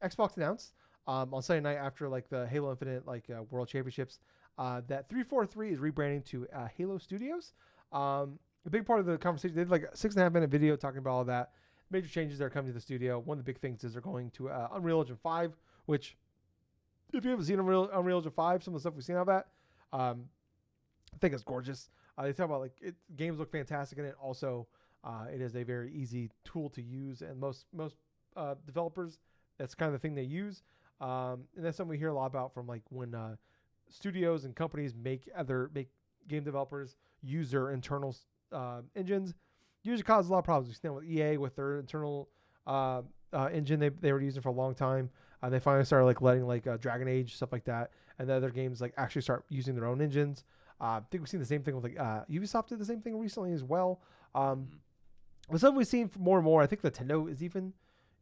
Xbox announced on Sunday night after like the Halo Infinite World Championships that 343 is rebranding to Halo Studios. A big part of the conversation, they did like a 6.5 minute video talking about all that major changes that are coming to the studio. One of the big things is they're going to Unreal Engine 5, which if you haven't seen Unreal Engine 5, some of the stuff we've seen out of that, I think it's gorgeous. They talk about games look fantastic in it. Also, it is a very easy tool to use, and most developers, that's kind of the thing they use. And that's something we hear a lot about from like when studios and companies make game developers use their internal engines. Usually causes a lot of problems. We've seen with EA with their internal engine they were using for a long time. They finally started like letting like Dragon Age stuff like that, and the other games like actually start using their own engines. I think we've seen the same thing with like Ubisoft did the same thing recently as well. Um, Mm-hmm. but something we've seen more and more. I think Nintendo is even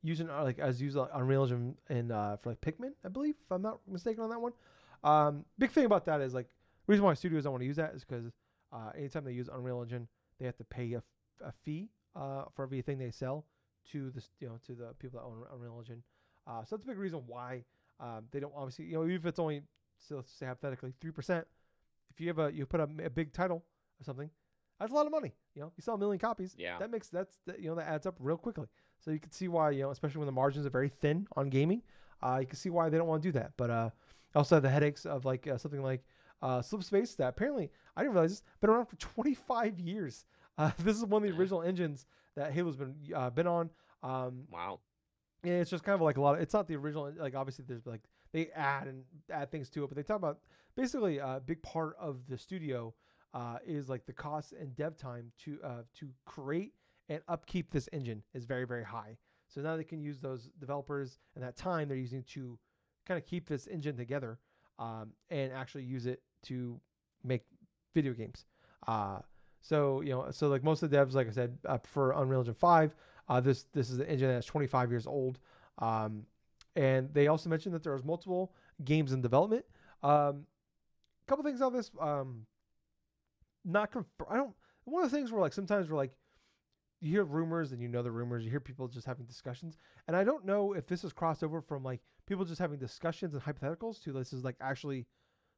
using like as used Unreal Engine in for like Pikmin, I believe, if I'm not mistaken on that one. Big thing about that is like the reason why studios don't want to use that is because anytime they use Unreal Engine, they have to pay a fee for everything they sell to the to the people that own Unreal Engine. So that's a big reason why they don't obviously even if it's only so let's say hypothetically 3%. If you have you put a big title or something, that's a lot of money. You sell a million copies. Yeah. That makes that adds up real quickly. So you can see why especially when the margins are very thin on gaming, you can see why they don't want to do that. But also have the headaches of like something like Slipspace that apparently I didn't realize this been around for 25 years. This is one of the original engines that Halo's been on. Um, Wow. yeah, it's just kind of like a lot of. It's not the original. Like obviously, there's like they add things to it, but they talk about basically a big part of the studio is like the cost and dev time to create and upkeep this engine is very very high. So now they can use those developers and that time they're using to kind of keep this engine together and actually use it to make video games. Uh, so like most of the devs, like I said, prefer Unreal Engine 5. This is an engine that's 25 years old, um, and they also mentioned that there was multiple games in development. A couple things on this, not confirmed. I don't. One of the things where like sometimes we're like you hear rumors and the rumors. You hear people just having discussions, and I don't know if this is crossed over from like people just having discussions and hypotheticals to this is like actually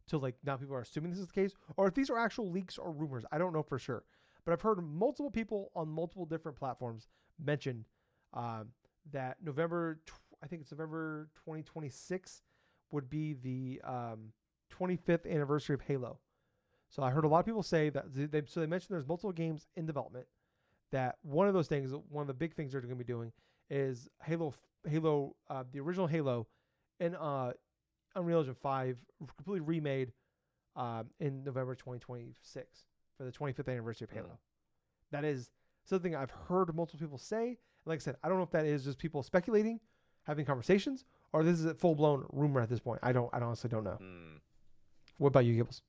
to like now people are assuming this is the case, or if these are actual leaks or rumors. I don't know for sure, but I've heard multiple people on multiple different platforms mention um, that I think it's November 2026, would be the 25th anniversary of Halo. So I heard a lot of Mm. people say that so they mentioned there's multiple games in development. That one of the big things they're going to be doing is the original Halo, in Unreal Engine 5, completely remade in November 2026 for the 25th anniversary of Mm. Halo. That is something I've heard multiple people say. And like I said, I don't know if that is just people speculating, having conversations, or this is a full blown rumor at this point. I honestly don't know. Mm. What about you, Gibbs?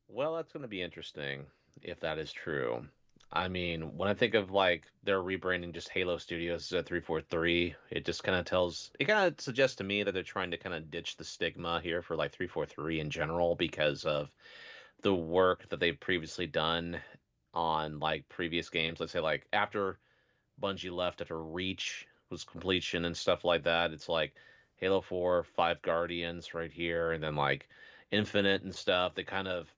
Well, that's going to be interesting if that is true. I mean, when I think of like they're rebranding just Halo Studios at 343, it kind of suggests to me that they're trying to kind of ditch the stigma here for like 343 in general because of the work that they've previously done on like previous games. Let's say like after Bungie left after Reach was completion and stuff like that. It's like Halo 4, Five Guardians right here, and then like Infinite and stuff. They kind of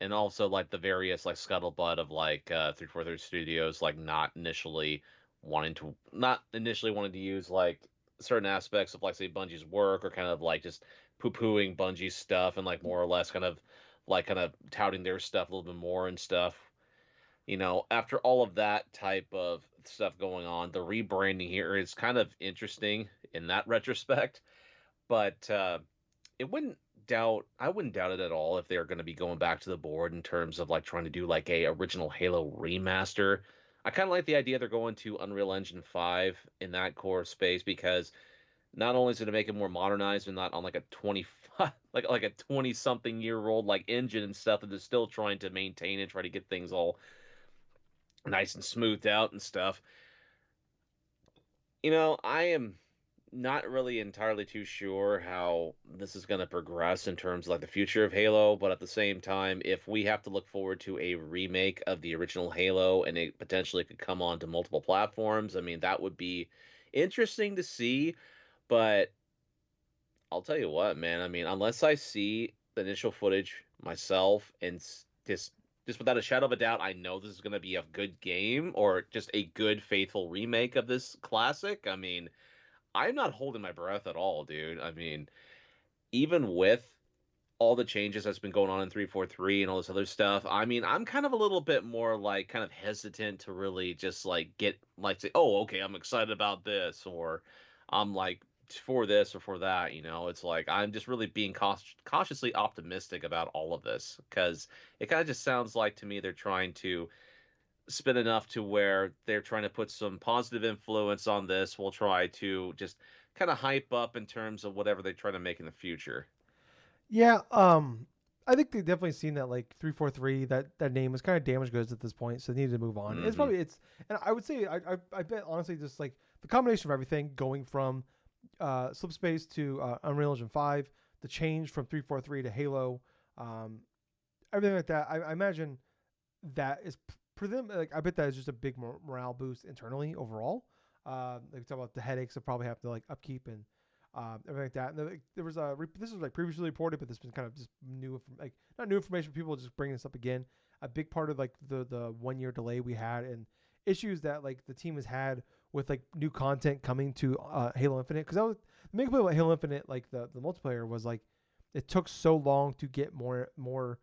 and also like the various like scuttlebutt of like 343 Studios like not initially wanting to use like certain aspects of like say Bungie's work or kind of like just poo-pooing Bungie's stuff and like more or less kind of touting their stuff a little bit more and stuff. After all of that type of stuff going on, the rebranding here is kind of interesting in that retrospect. But I wouldn't doubt it at all if they're going to be going back to the board in terms of like trying to do like a original Halo remaster. I kind of like the idea they're going to Unreal Engine 5 in that core space because not only is it to make it more modernized and not on like a 25 like a 20 something year old like engine and stuff that is still trying to maintain and try to get things all nice and smoothed out and stuff. I am not really entirely too sure how this is going to progress in terms of like the future of Halo, but at the same time, if we have to look forward to a remake of the original Halo and it potentially could come onto multiple platforms, I mean, that would be interesting to see, but I'll tell you what, man, I mean, unless I see the initial footage myself and just without a shadow of a doubt, I know this is going to be a good game or just a good faithful remake of this classic. I mean, I'm not holding my breath at all, dude. I mean, even with all the changes that's been going on in 343 and all this other stuff, I mean, I'm kind of a little bit more like kind of hesitant to really just like get like say, "Oh, okay, I'm excited about this," or I'm like for this or for that, It's like I'm just really being cautiously optimistic about all of this because it kind of just sounds like to me they're trying to it's been enough to where they're trying to put some positive influence on this. We'll try to just kind of hype up in terms of whatever they try to make in the future. Yeah, I think they've definitely seen that like 343 that name is kind of damaged goods at this point, so they need to move on. It's Hmm. probably it's and I would say I bet honestly just like the combination of everything going from Slipspace to Unreal Engine 5, the change from 343 to Halo, um, everything like that. I imagine that is for them. Like I bet that is just a big morale boost internally overall. Like we talk about the headaches of probably have to like upkeep and everything like that. And there was a this was like previously reported, but this has been kind of just new, like not new information. People just bringing this up again. A big part of like the 1 year delay we had and issues that like the team has had with like new content coming to Halo Infinite, because that was the main complaint about Halo Infinite, like the multiplayer was like it took so long to get more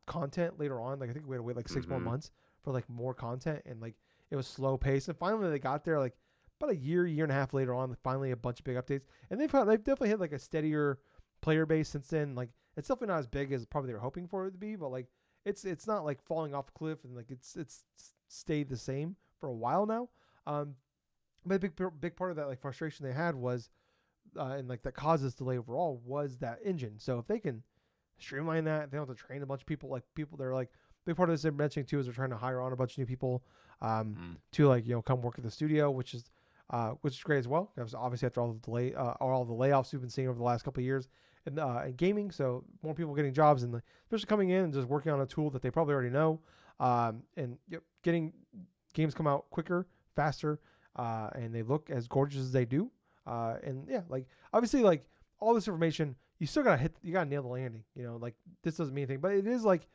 content later on. Like I think we had to wait like 6 more Hmm. months for like more content, and like it was slow pace. And finally they got there like about a year and a half later on. Finally a bunch of big updates, and they've definitely had like a steadier player base since then. Like it's definitely not as big as probably they were hoping for it to be, but like it's not like falling off a cliff, and like it's stayed the same for a while now. Um, but a big part of that like frustration they had was and like that caused this delay overall was that engine. So if they can streamline that, they don't have to train a bunch of people. Like people, they're like big part of this they're mentioning too is they're trying to hire on a bunch of new people Mm. to like come work at the studio, which is great as well. Because obviously after all the layoffs we've been seeing over the last couple of years in gaming, so more people getting jobs and especially coming in and just working on a tool that they probably already know, and getting games come out quicker, faster, and they look as gorgeous as they do. And yeah, like obviously, like all this information, you gotta nail the landing. Like this doesn't mean anything, but it is like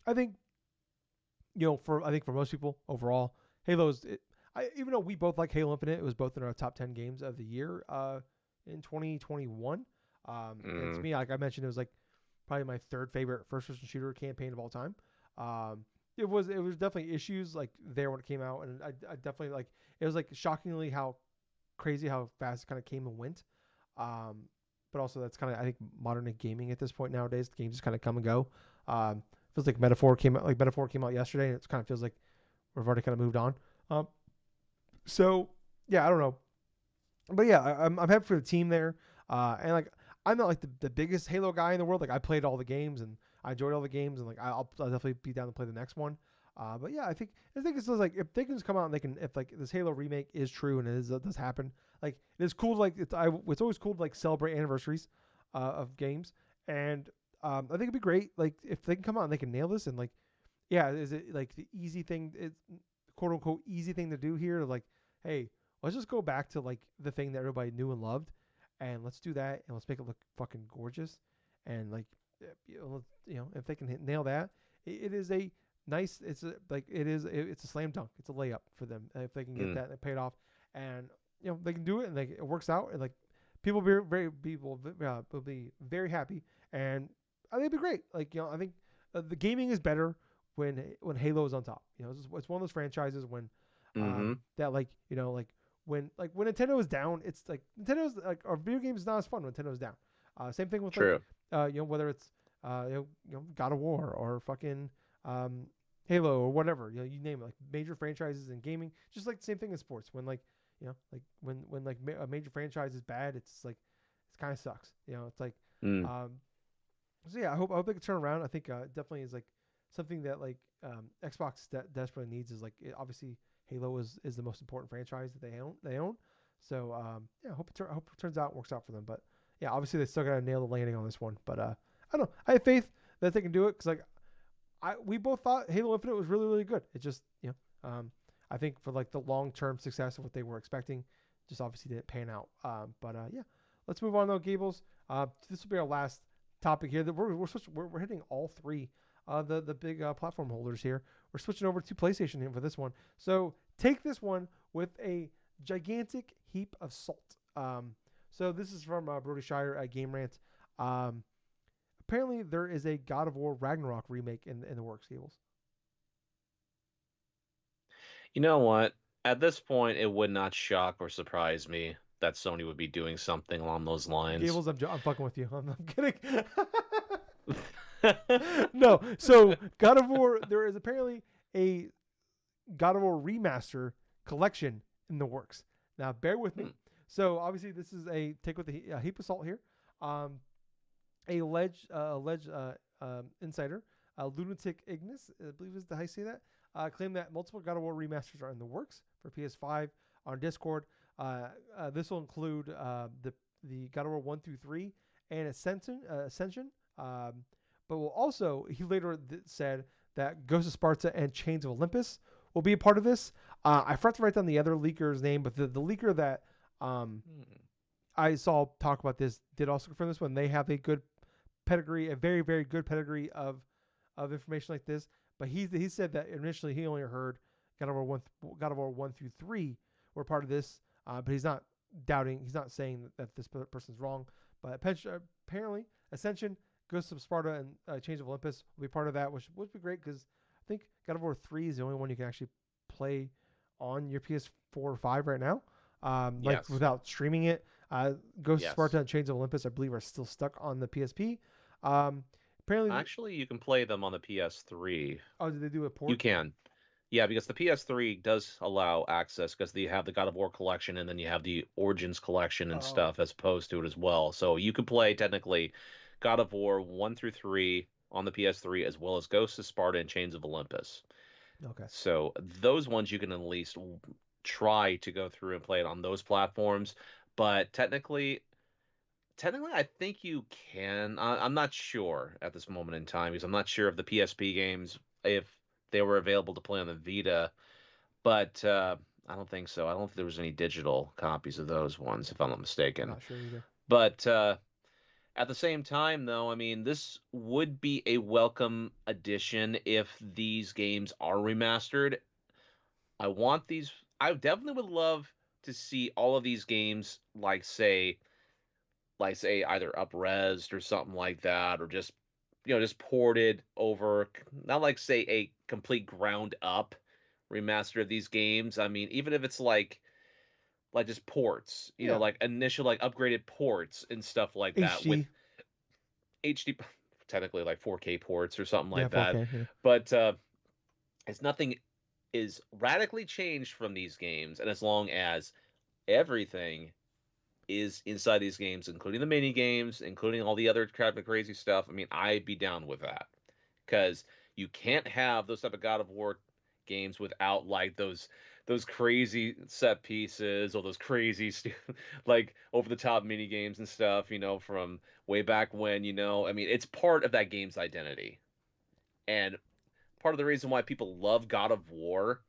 I think I think for most people overall, Halo's. Even though we both like Halo Infinite, it was both in our top 10 games of the year in 2021. And to Mm. me, like I mentioned, it was like probably my third favorite first-person shooter campaign of all time. Um, it was definitely issues like there when it came out, and I definitely like it was like shockingly how crazy how fast it kind of came and went. Um, but also that's kind of I think modern gaming at this point nowadays. The games just kind of come and go. Feels like Metaphor came out yesterday, and it kind of feels like we've already kind of moved on. Um, so yeah, I don't know, but yeah, I'm happy for the team there. And like I'm not like the biggest Halo guy in the world. Like I played all the games and I enjoyed all the games, and like I'll definitely be down to play the next one. But yeah, I think it's just like if they can just come out and they can if like this Halo remake is true and does happen, like it is cool. To, like it's always cool to like celebrate anniversaries of games, and I think it'd be great like if they can come out and they can nail this and like yeah, is it like the easy thing? It's quote unquote easy thing to do here. Like, hey, let's just go back to like the thing that everybody knew and loved, and let's do that, and let's make it look fucking gorgeous, and like, if they can nail that, it is a nice. It's a like it is. It's a slam dunk. It's a layup for them if they can get Mm. that and pay it off, and they can do it, and it works out, and like people will be very happy, and I think it'd be great. Like I think the gaming is better when Halo is on top. It's one of those franchises when Hmm. that like when Nintendo is down, it's like Nintendo's like our video games is not as fun when Nintendo's down. Same thing with like True. whether it's God of War or fucking um, Halo or whatever. You name it, like major franchises in gaming. Just like the same thing in sports. When like like when like a major franchise is bad, it's like it kind of sucks. It's like Mm. um, so yeah, I hope they can turn around. I think definitely is like something that like Xbox desperately needs is like obviously Halo is the most important franchise that they own. So yeah, I hope it turns out and works out for them. But yeah, obviously they still gotta nail the landing on this one. But I don't know. I have faith that they can do it because like we both thought Halo Infinite was really good. It just I think for like the long term success of what they were expecting, just obviously didn't pan out. But yeah, let's move on though, Gables. This will be our last topic here. That we're hitting all three the big platform holders here. We're switching over to PlayStation here for this one. So take this one with a gigantic heap of salt. So this is from Brody Shire at Game Rant. Um, Apparently there is a God of War Ragnarok remake in the works, Gables. You know what? At this point, it would not shock or surprise me that Sony would be doing something along those lines. Gables, I'm fucking with you. I'm kidding. No, so God of War, there is apparently a God of War Remaster collection in the works. Now, bear with me. Hmm. So, obviously, this is a take with a heap of salt here. Um, a alleged insider, Lunatic Ignis, I believe is the how you say that, claimed that multiple God of War remasters are in the works for PS5 on Discord. This will include the God of War 1 through 3 and Ascension. But will also, he later said that Ghost of Sparta and Chains of Olympus will be a part of this. I forgot to write down the other leaker's name, but the leaker that um, Hmm. I saw talk about this did also confirm this one. They have a good pedigree, a very very good pedigree of information like this. But he said that initially he only heard God of War 1 through 3 were part of this, but he's not doubting. He's not saying that this person's wrong. But apparently, Ascension, Ghosts of Sparta, and Chains of Olympus will be part of that, which would be great because I think God of War 3 is the only one you can actually play on your PS4 or 5 right now, like Yes. without streaming it. Ghost of Yes. Sparta and Chains of Olympus, I believe, are still stuck on the PSP. Um, apparently, Actually, you can play them on the PS3. oh, did they do a You port? can. Yeah, because the PS3 does allow access because you have the God of War collection and then you have the Origins collection and Oh, stuff as opposed to it as well. So you could play technically God of War 1 through 3 on the PS3 as well as Ghosts of Sparta and Chains of Olympus. okay, So those ones you can at least try to go through and play it on those platforms. But technically, I think you can. I'm not sure at this moment in time because I'm not sure if the PSP games, if they were available to play on the Vita, but I don't think so. I don't think there was any digital copies of those ones, if I'm not mistaken. not sure either. But at the same time, though, I mean, this would be a welcome addition if these games are remastered. I want these. I definitely would love to see all of these games, like say either upresed or something like that, or just just ported over. Not like say a complete ground up remaster of these games. I mean, even if it's like just ports, Yeah, like initial like upgraded ports and stuff like that with HD, HD, technically like 4K ports or something yeah, like that. 4K, yeah, But it's nothing is radically changed from these games, and as long as everything is inside these games, including the mini games, including all the other kind of crazy stuff. I mean, I'd be down with that because you can't have those type of God of War games without like those crazy set pieces or those crazy like over the top mini games and stuff. From way back when. I mean, it's part of that game's identity, and part of the reason why people love God of War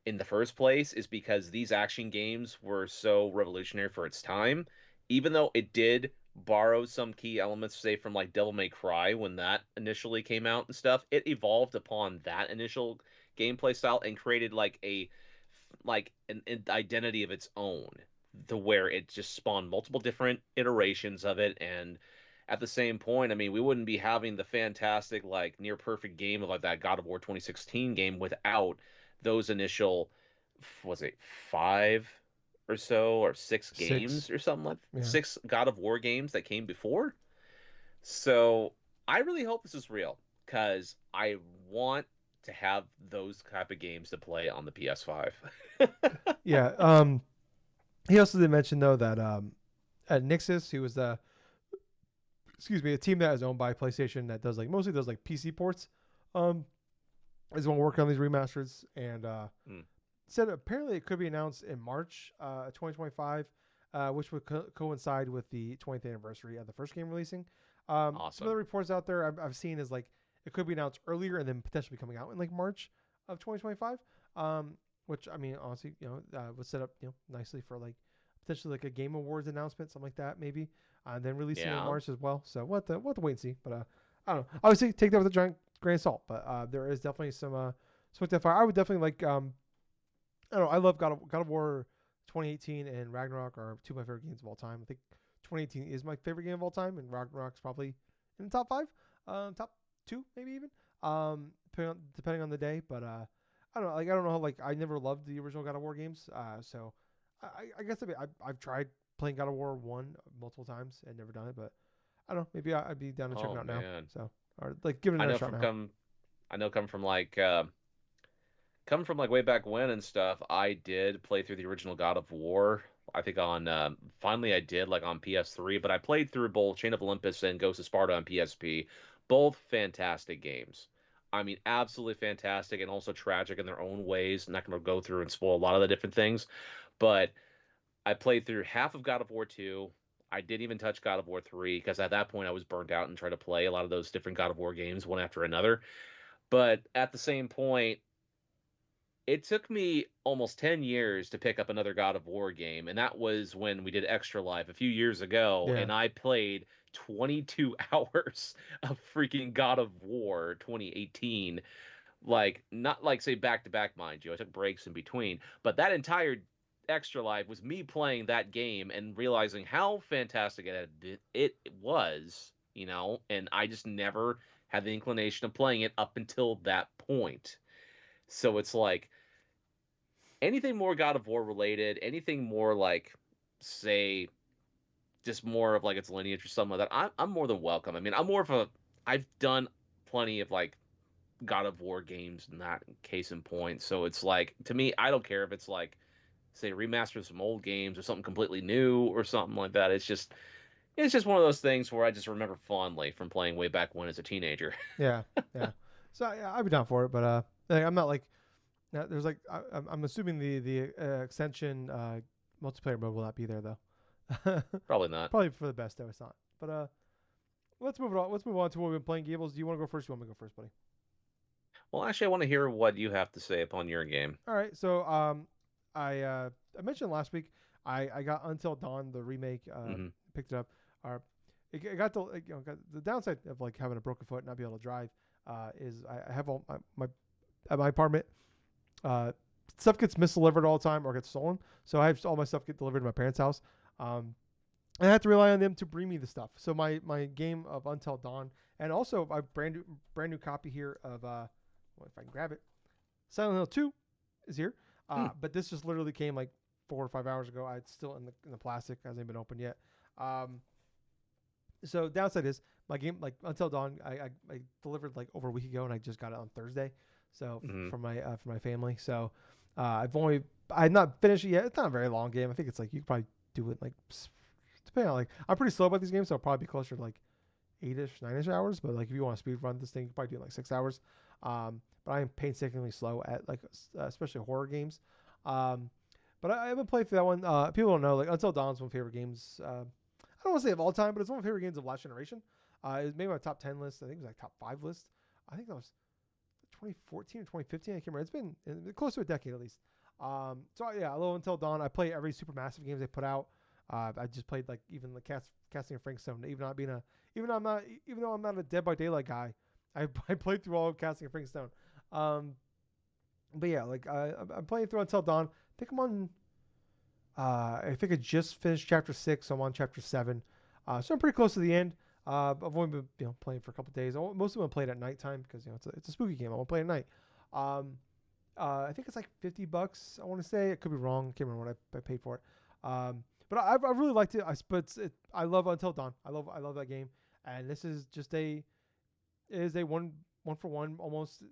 in the first place is because these action games were so revolutionary for its time. Even though it did borrow some key elements, say from like Devil May Cry when that initially came out and stuff, it evolved upon that initial gameplay style and created like an identity of its own, to where it just spawned multiple different iterations of it. And at the same point, I mean, we wouldn't be having the fantastic, like near perfect game of like that God of War 2016 game without those initial, was it five or so, or six 6, games or something, like yeah, six God of War games that came before. So I really hope this is real because I want to have those type of games to play on the PS5. yeah. He also did mention though that at Nixus, he was the excuse me, a team that is owned by PlayStation that does like mostly does like PC ports. Um, is one working on these remasters and Hmm, said apparently it could be announced in March 2025, which would coincide with the 20th anniversary of the first game releasing. Some of the awesome. reports out there I've seen is like it could be announced earlier and then potentially coming out in like March of 2025. Which I mean, honestly, would set up nicely for like potentially like a Game Awards announcement, something like that, maybe, and then releasing it in Yeah. March as well. So we'll have to wait and see. But I don't know. Obviously, take that with a giant grain of salt. But there is definitely some smoke that fire. I would definitely like I don't know. I love God of War 2018 and Ragnarok are two of my favorite games of all time. I think 2018 is my favorite game of all time, and Ragnarok's probably in the top five, top two maybe even, depending on the day. But I don't know. Like I don't know. Like I never loved the original God of War games. So I guess I've tried playing God of War one multiple times and never done it. But I don't know. Maybe I'd be down to check Oh it out now. man. So or like give it I another know shot from now. come I know come from like coming from like way back when and stuff, I did play through the original God of War. I think on finally I did like on PS3, but I played through both Chain of Olympus and Ghost of Sparta on PSP. Both fantastic games. I mean, absolutely fantastic and also tragic in their own ways. I'm not going to go through and spoil a lot of the different things, but I played through half of God of War 2. I didn't even touch God of War 3 because at that point I was burnt out and tried to play a lot of those different God of War games one after another. But at the same point, it took me almost 10 years to pick up another God of War game, and that was when we did Extra Life a few years ago, Yeah. and I played 22 hours of freaking God of War 2018. Like, not like, say, back to back, mind you. I took breaks in between, but that entire Extra Life was me playing that game and realizing how fantastic it was, and I just never had the inclination of playing it up until that point. So it's like, anything more God of War related, anything more like, say, just more of like its lineage or something like that, I'm more than welcome. I mean, I've done plenty of like God of War games in that case in point. So it's like, to me, I don't care if it's like, say, remaster some old games or something completely new or something like that. It's just one of those things where I just remember fondly from playing way back when as a teenager. Yeah. Yeah. So yeah, I'd be down for it, but like, I'm not like there's like I'm assuming the extension multiplayer mode will not be there though. Probably not. Probably for the best though it's not. But let's move it on. Let's move on to what we've been playing. Gables, do you want to go first? You want me to go first, buddy? Well, actually, I want to hear what you have to say upon your game. All right. So I mentioned last week I got Until Dawn the remake. Hmm. Picked it up. It got the got the downside of like having a broken foot and not be able to drive. Is I have all my at my apartment. Uh, Stuff gets misdelivered all the time or gets stolen. So I have all my stuff get delivered to my parents' house. And I have to rely on them to bring me the stuff. So my game of Until Dawn, and also a brand new copy here of well, if I can grab it, Silent Hill 2 is here. Hmm. But this just literally came like 4 or 5 hours ago. It's still in the plastic, hasn't been opened yet. Um, so downside is my game like Until Dawn I delivered like over a week ago and I just got it on Thursday. So Hmm. for my family. So I've not finished it yet. It's not a very long game. I think it's like you could probably do it like depending on like I'm pretty slow about these games, so I'll probably be closer to like 8ish, 9ish hours. But like if you want to speed run this thing, you probably do it in like 6 hours. But I am painstakingly slow at like especially horror games. Um, but I haven't played through that one. People don't know like Until Dawn's one of my favorite games. I don't want to say of all time, but it's one of my favorite games of last generation. It made my top 10 list. I think it was like top 5 list. I think that was 2014 or 2015. I can't remember. It's been close to a decade at least. So yeah, I love Until Dawn. I play every Supermassive games they put out. I just played like even the casting of Frank Stone. Even though I'm not a Dead by Daylight guy, I played through all of casting of Frank Stone. Um, but yeah, like I'm playing through Until Dawn. I think I'm on. I think I just finished chapter 6. So I'm on chapter 7. So I'm pretty close to the end. I've only been playing for a couple days. Most of them played at nighttime because it's a spooky game. I want to play at night. Um, I think it's like $50. I want to say it could be wrong. Can't remember what I paid for it. But I really liked it. I love Until Dawn. I love that game. And this is just a one for one almost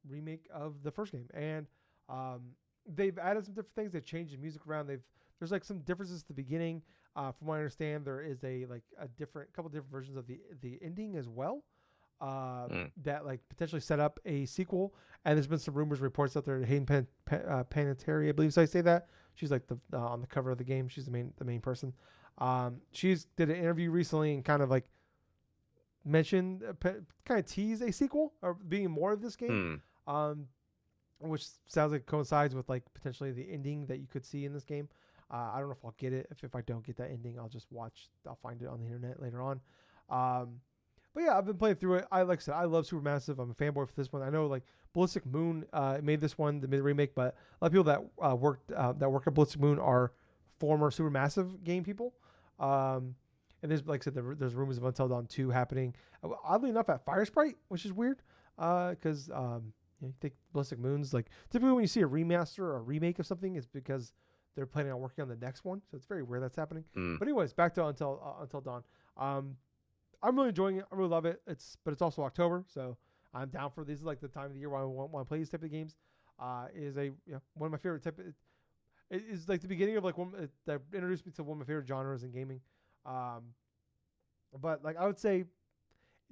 remake of the first game. And um, they've added some different things. They've changed the music around. There's like some differences at the beginning. From what I understand, there is a couple different versions of the ending as well. Hmm. That like potentially set up a sequel. And there's been some rumors, reports out there. Hayden Panettiere, I believe, so I say that she's like the on the cover of the game. She's the main person. She's did an interview recently and kind of like mentioned, kind of teased a sequel or being more of this game. Hmm. Um, which sounds like coincides with like potentially the ending that you could see in this game. I don't know if I'll get it. If I don't get that ending, I'll find it on the internet later on. Um, but yeah, I've been playing through it. Like I said, I love Supermassive. I'm a fanboy for this one. I know like Ballistic Moon made this one, the remake, but a lot of people that work at Ballistic Moon are former Supermassive game people. Um, and there's like I said, there's rumors of Until Dawn 2 happening. Oddly enough, at Fire Sprite, which is weird, because you think Ballistic Moon's like typically when you see a remaster or a remake of something, it's because they're planning on working on the next one. So it's very weird that's happening. Hmm. But anyways, back to Until Dawn. Um, I'm really enjoying it. I really love it. But it's also October, so I'm down for this. Is like the time of the year where I want to play these type of games. is one of my favorite type. It is like the beginning of like one that introduced me to one of my favorite genres in gaming. Um, but like I would say,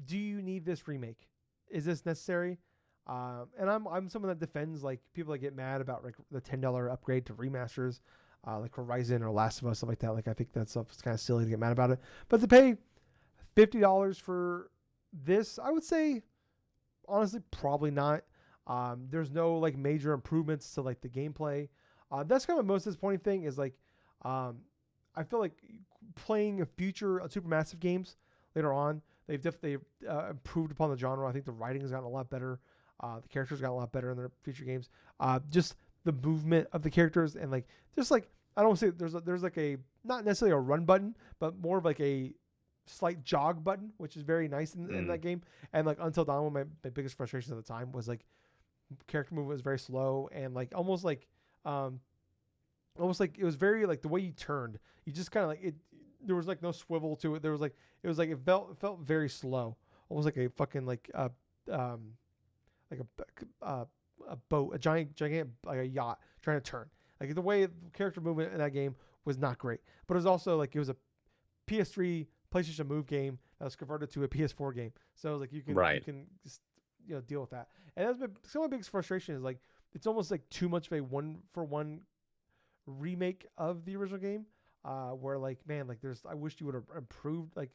do you need this remake? Is this necessary? And I'm someone that defends like people that get mad about like the $10 upgrade to remasters, like Horizon or Last of Us stuff like that. Like I think that stuff is kind of silly to get mad about it. But to pay $50 for this, I would say honestly probably not. There's no like major improvements to like the gameplay. That's kind of the most disappointing thing is like um, I feel like playing future Supermassive games later on, they've improved upon the genre. I think the writing has gotten a lot better. The characters got a lot better in their future games. Just the movement of the characters and like just like I don't say there's like a not necessarily a run button, but more of like a slight jog button, which is very nice in Mm. that game. And like Until Dawn, one of my biggest frustrations at the time was like character movement was very slow and like um almost like it was very like the way you turned, you just kind of like it. There was like no swivel to it. There was like it was like it felt very slow, almost like a fucking um like a boat, a giant like a yacht trying to turn. Like the way character movement in that game was not great, but it was also like it was a PS3 PlayStation Move game that was converted to a PS4 game. So it was like you Right. can just deal with that. And that's been some of my biggest frustration is like it's almost like too much of a one for one remake of the original game. Where like man, like there's I wish you would have improved like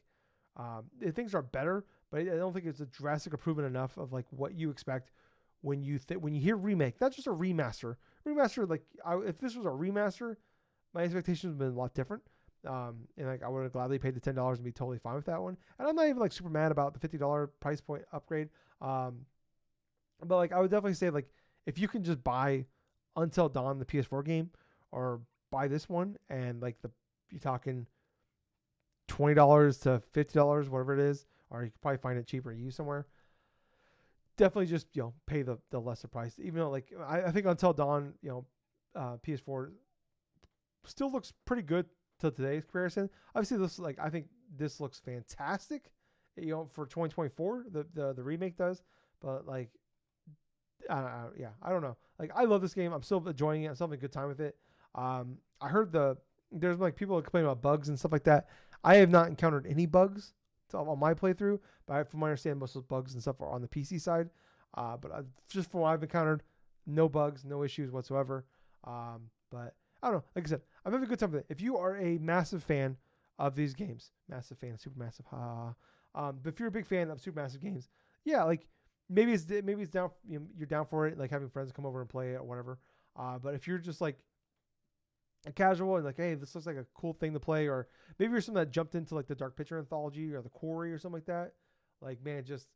things are better, but I don't think it's a drastic improvement enough of like what you expect when you hear remake, not just a remaster. Remaster like if this was a remaster, my expectations would have been a lot different. And like I would have gladly paid the $10 and be totally fine with that one. And I'm not even like super mad about the $50 price point upgrade. Um, but like I would definitely say like if you can just buy Until Dawn the PS4 game or buy this one and like the you're talking $20 to $50 whatever it is, or you can probably find it cheaper used somewhere. Definitely just pay the lesser price. Even though like I think Until Dawn PS4 still looks pretty good to today's comparison. Obviously, this like I think this looks fantastic, for 2024. The remake does, but like, yeah, I don't know. Like, I love this game. I'm still enjoying it. I'm still having a good time with it. I heard there's like people complaining about bugs and stuff like that. I have not encountered any bugs on my playthrough, but from my understanding, most of the bugs and stuff are on the PC side. But just from what I've encountered, no bugs, no issues whatsoever. But I don't know. Like I said, I'm having a good time with it. If you are a massive fan of these games, massive fan, super massive, but if you're a big fan of super massive games, yeah, like maybe it's down. You're down for it, like having friends come over and play it or whatever. But if you're just like a casual and like, hey, this looks like a cool thing to play, or maybe you're someone that jumped into like the Dark Picture anthology or the Quarry or something like that. Like, man, just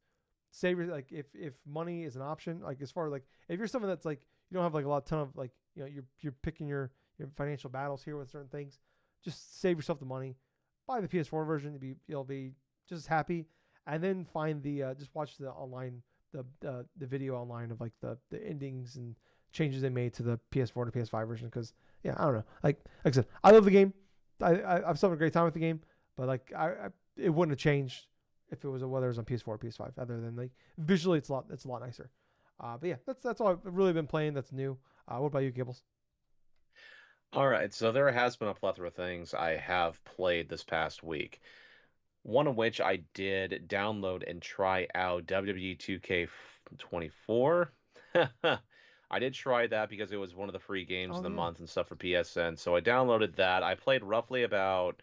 save your like if money is an option, like as far as like if you're someone that's like you don't have like a lot ton of like you're picking your financial battles here with certain things, just save yourself the money, buy the PS4 version. You'll be just as happy, and then find the just watch the online the video online of like the endings and changes they made to the PS4 to PS5 version because yeah I don't know like I said I love the game. I've still had a great time with the game, but like it wouldn't have changed if it was whether it was on PS4 or PS5. Other than like visually, it's a lot nicer. But yeah, that's all I've really been playing. That's new. What about you, Gables? All right, so there has been a plethora of things I have played this past week. One of which I did download and try out WWE 2K24. I did try that because it was one of the free games of Oh the yeah, month and stuff for PSN. So I downloaded that. I played roughly about,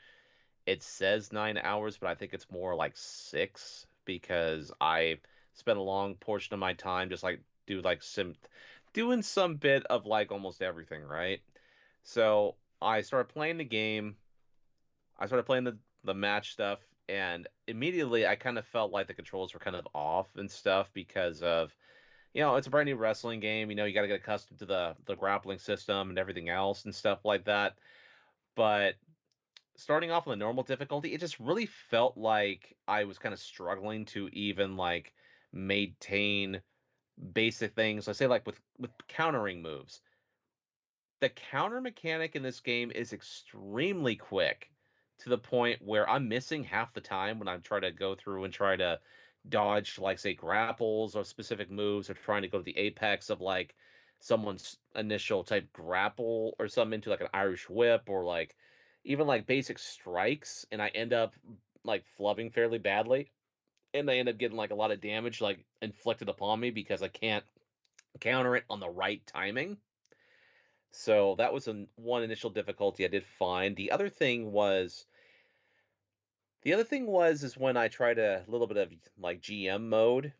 it says 9 hours, but I think it's more like six because I spent a long portion of my time just like doing some bit of like almost everything, right? So I started playing the game. I started playing the match stuff, and immediately I kind of felt like the controls were kind of off and stuff because of, it's a brand new wrestling game. You got to get accustomed to the grappling system and everything else and stuff like that. But starting off on the normal difficulty, it just really felt like I was kind of struggling to even like maintain basic things. I say like with countering moves. The counter mechanic in this game is extremely quick to the point where I'm missing half the time when I'm trying to go through and try to dodge, like, say, grapples or specific moves or trying to go to the apex of, like, someone's initial type grapple or something into like an Irish whip or like even like basic strikes, and I end up like flubbing fairly badly, and I end up getting like a lot of damage like inflicted upon me because I can't counter it on the right timing. So that was one initial difficulty I did find. The other thing was is when I tried a little bit of like GM mode.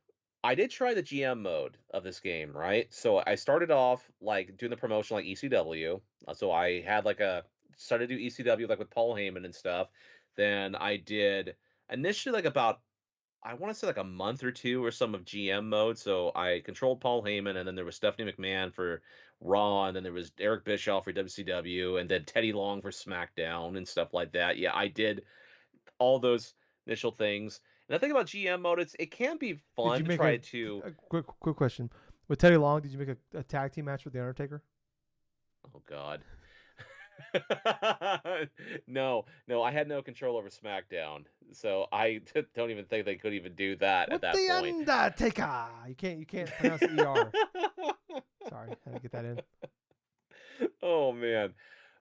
I did try the GM mode of this game, right? So I started off like doing the promotion like ECW. So I had like a started to do ECW like with Paul Heyman and stuff. Then I did initially like about I want to say like a month or two or some of GM mode. So I controlled Paul Heyman, and then there was Stephanie McMahon for Raw, and then there was Eric Bischoff for WCW, and then Teddy Long for SmackDown and stuff like that. Yeah, I did all those initial things. And the thing about GM mode, it can be Did fun you to make try to. a quick question with Teddy Long? Did you make a tag team match with the Undertaker? Oh God. No, no, I had no control over SmackDown, so I don't even think they could even do that at With that the point. Undertaker. You can't pronounce the er. Sorry, had to get that in. Oh man.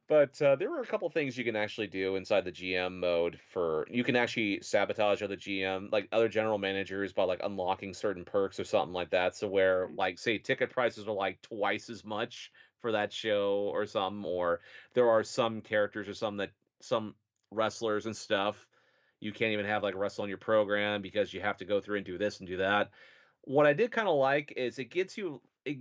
But there were a couple things you can actually do inside the GM mode. For you can actually sabotage other GM, like other general managers, by like unlocking certain perks or something like that. So where like say ticket prices are like twice as much for that show or something, or there are some characters or some wrestlers and stuff you can't even have like wrestle on your program because you have to go through and do this and do that. What I did kind of like is it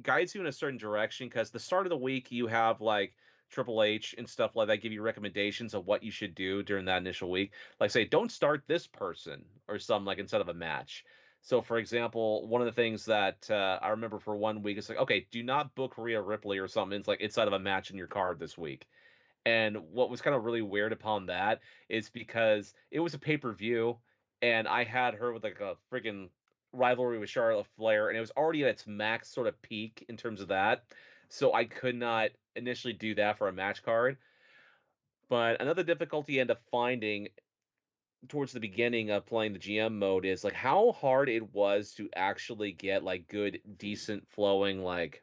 guides you in a certain direction because the start of the week you have like Triple H and stuff like that give you recommendations of what you should do during that initial week. Like say, don't start this person or something like instead of a match. So, for example, one of the things that I remember for one week is like, okay, do not book Rhea Ripley or something. It's like inside of a match in your card this week. And what was kind of really weird upon that is because it was a pay-per-view and I had her with like a freaking rivalry with Charlotte Flair, and it was already at its max sort of peak in terms of that. So I could not initially do that for a match card. But another difficulty I end up finding towards the beginning of playing the GM mode is like how hard it was to actually get like good, decent flowing like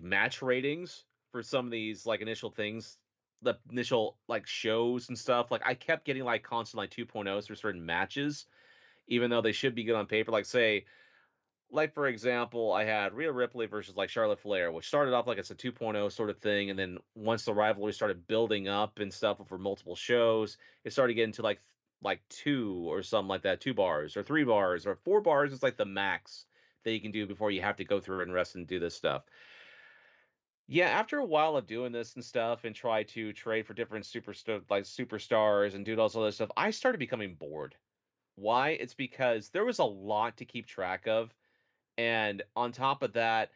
match ratings for some of these like initial things, the initial like shows and stuff. Like I kept getting like constant like 2.0s for certain matches, even though they should be good on paper. Like say, like for example, I had Rhea Ripley versus like Charlotte Flair, which started off like it's a 2.0 sort of thing, and then once the rivalry started building up and stuff over multiple shows, it started getting to like two or something like that, 2 bars or 3 bars or 4 bars is like the max that you can do before you have to go through and rest and do this stuff. Yeah, after a while of doing this and stuff and try to trade for different superstars and do all this other stuff, I started becoming bored. Why? It's because there was a lot to keep track of. And on top of that,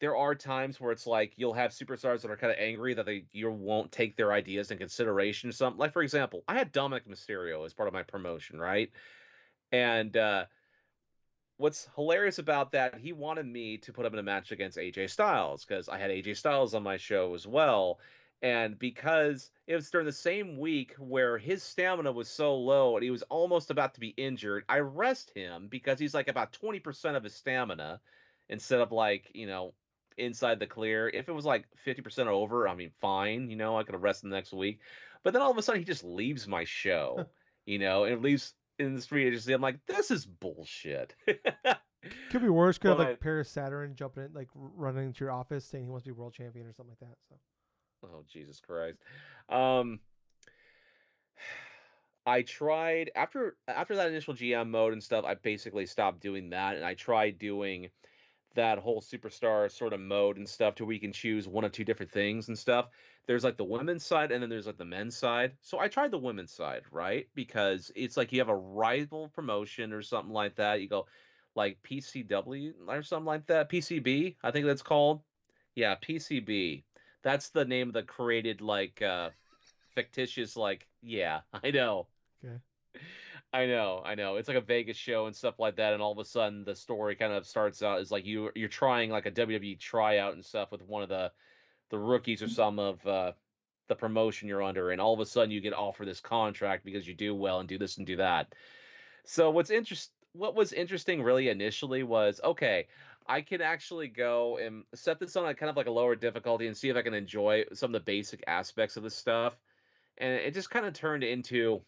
there are times where it's like you'll have superstars that are kind of angry that you won't take their ideas in consideration or something. Like for example, I had Dominic Mysterio as part of my promotion, right? And what's hilarious about that, he wanted me to put him in a match against AJ Styles because I had AJ Styles on my show as well. And because it was during the same week where his stamina was so low and he was almost about to be injured, I rest him because he's like about 20% of his stamina instead of like, inside the clear. If it was like 50% over, I mean, fine, I could have rested the next week. But then all of a sudden he just leaves my show, and leaves in this free agency. I'm like, this is bullshit. Could be worse. Could have But like Paris Saturn jumping in, like running into your office saying he wants to be world champion or something like that. So oh Jesus Christ. Um I tried after that initial GM mode and stuff, I basically stopped doing that and I tried doing that whole superstar sort of mode and stuff to where you can choose one of two different things and stuff. There's like the women's side and then there's like the men's side. So I tried the women's side, right? Because it's like you have a rival promotion or something like that. You go like PCW or something like that. PCB, I think that's called. Yeah, PCB. That's the name of the created like fictitious like yeah, I know. okay, I know. It's like a Vegas show and stuff like that, and all of a sudden the story kind of starts out as like you're trying like a WWE tryout and stuff with one of the rookies or some of the promotion you're under, and all of a sudden you get offered this contract because you do well and do this and do that. So what was interesting really initially was okay. I can actually go and set this on a kind of like a lower difficulty and see if I can enjoy some of the basic aspects of this stuff. And it just kind of turned into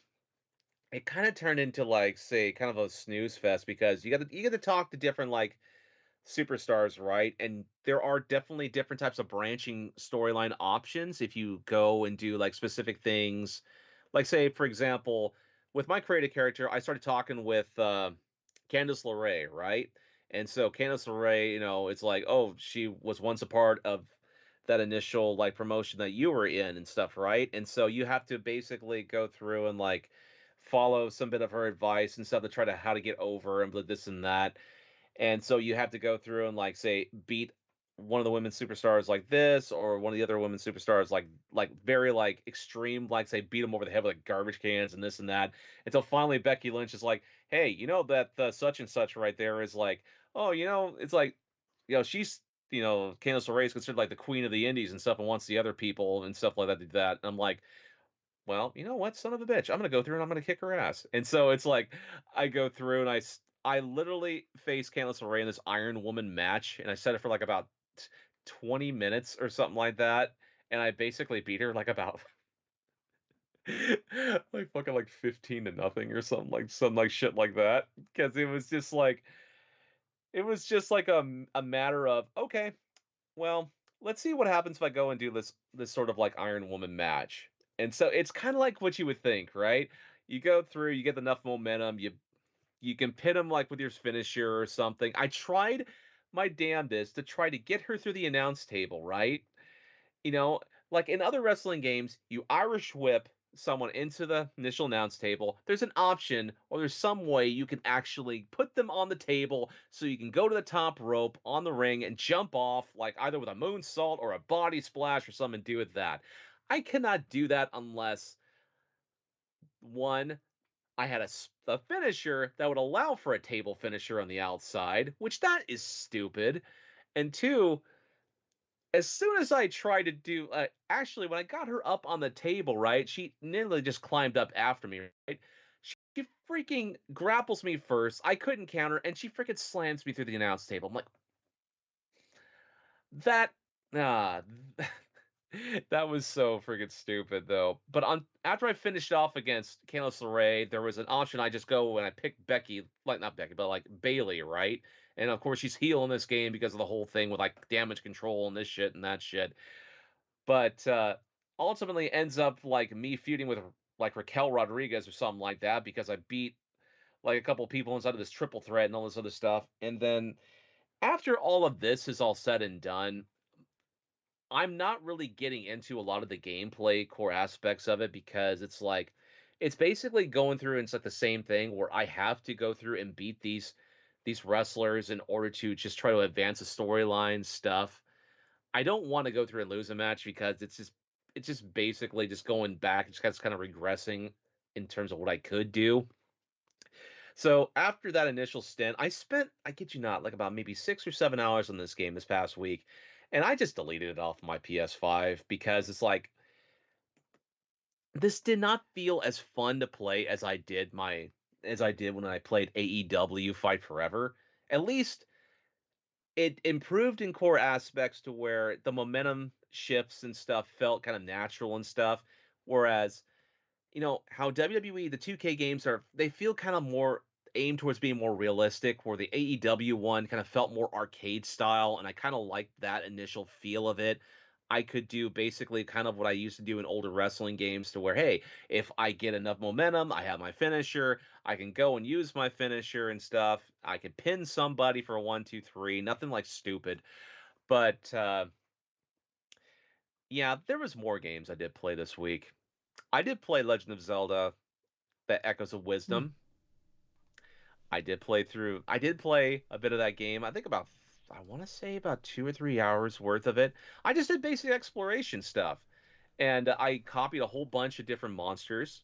like say kind of a snooze fest because you got to talk to different like superstars, right? And there are definitely different types of branching storyline options if you go and do like specific things. Like say, for example, with my creative character, I started talking with Candice LeRae, right? And so Candice LeRae, it's like, oh, she was once a part of that initial like promotion that you were in and stuff, right? And so you have to basically go through and like follow some bit of her advice and stuff to try to how to get over and this and that, and so you have to go through and like say beat one of the women's superstars like this or one of the other women's superstars like very like extreme, like say beat them over the head with like garbage cans and this and that, until finally Becky Lynch is like, hey, that such and such right there is like, oh, it's like, she's, Candice LeRae is considered like the queen of the indies and stuff and wants the other people and stuff like that to do that. And I'm like, well, you know what, son of a bitch, I'm gonna go through and I'm gonna kick her ass. And so it's like I go through and I literally face Candice LeRae in this Iron Woman match, and I set it for like about 20 minutes or something like that, and I basically beat her like about like fucking like 15-0 or something like shit like that, because it was just like a matter of, okay, well, let's see what happens if I go and do this sort of like Iron Woman match. And so it's kind of like what you would think, right? You go through, you get enough momentum, you can pin him like with your finisher or something. I tried my damnedest to try to get her through the announce table, right? You know, like in other wrestling games, you Irish whip someone into the initial announce table. There's an option or there's some way you can actually put them on the table so you can go to the top rope on the ring and jump off, like either with a moonsault or a body splash or something, do with that. I cannot do that unless one, I had a finisher that would allow for a table finisher on the outside, which that is stupid. And two, as soon as I tried to do, actually, when I got her up on the table, right, she nearly just climbed up after me, right? She freaking grapples me first. I couldn't counter, and she freaking slams me through the announce table. I'm like, that, ah, that was so freaking stupid, though. But after I finished off against Candice LeRae, there was an option. I just go and I pick Becky, like not Becky, but like Bailey, right? And of course, she's heel in this game because of the whole thing with like damage control and this shit and that shit. But ultimately ends up like me feuding with like Raquel Rodriguez or something like that because I beat like a couple people inside of this triple threat and all this other stuff. And then after all of this is all said and done, I'm not really getting into a lot of the gameplay core aspects of it because it's like it's basically going through and it's like the same thing where I have to go through and beat these wrestlers in order to just try to advance the storyline stuff. I don't want to go through and lose a match because it's just basically just going back, just kind of regressing in terms of what I could do. So after that initial stint, I kid you not, like about maybe 6 or 7 hours on this game this past week, and I just deleted it off my PS5 because it's like this did not feel as fun to play as I did when I played AEW Fight Forever. At least it improved in core aspects to where the momentum shifts and stuff felt kind of natural and stuff. Whereas, how WWE, the 2K games they feel kind of more aimed towards being more realistic, where the AEW one kind of felt more arcade style, and I kind of liked that initial feel of it. I could do basically kind of what I used to do in older wrestling games to where, hey, if I get enough momentum, I have my finisher, I can go and use my finisher and stuff. I could pin somebody for a 1, 2, 3, nothing like stupid. But yeah, there was more games I did play this week. I did play Legend of Zelda: The Echoes of Hmm. Wisdom. I did play a bit of that game. I think about, I want to say about 2 or 3 hours worth of it. I just did basic exploration stuff. And I copied a whole bunch of different monsters,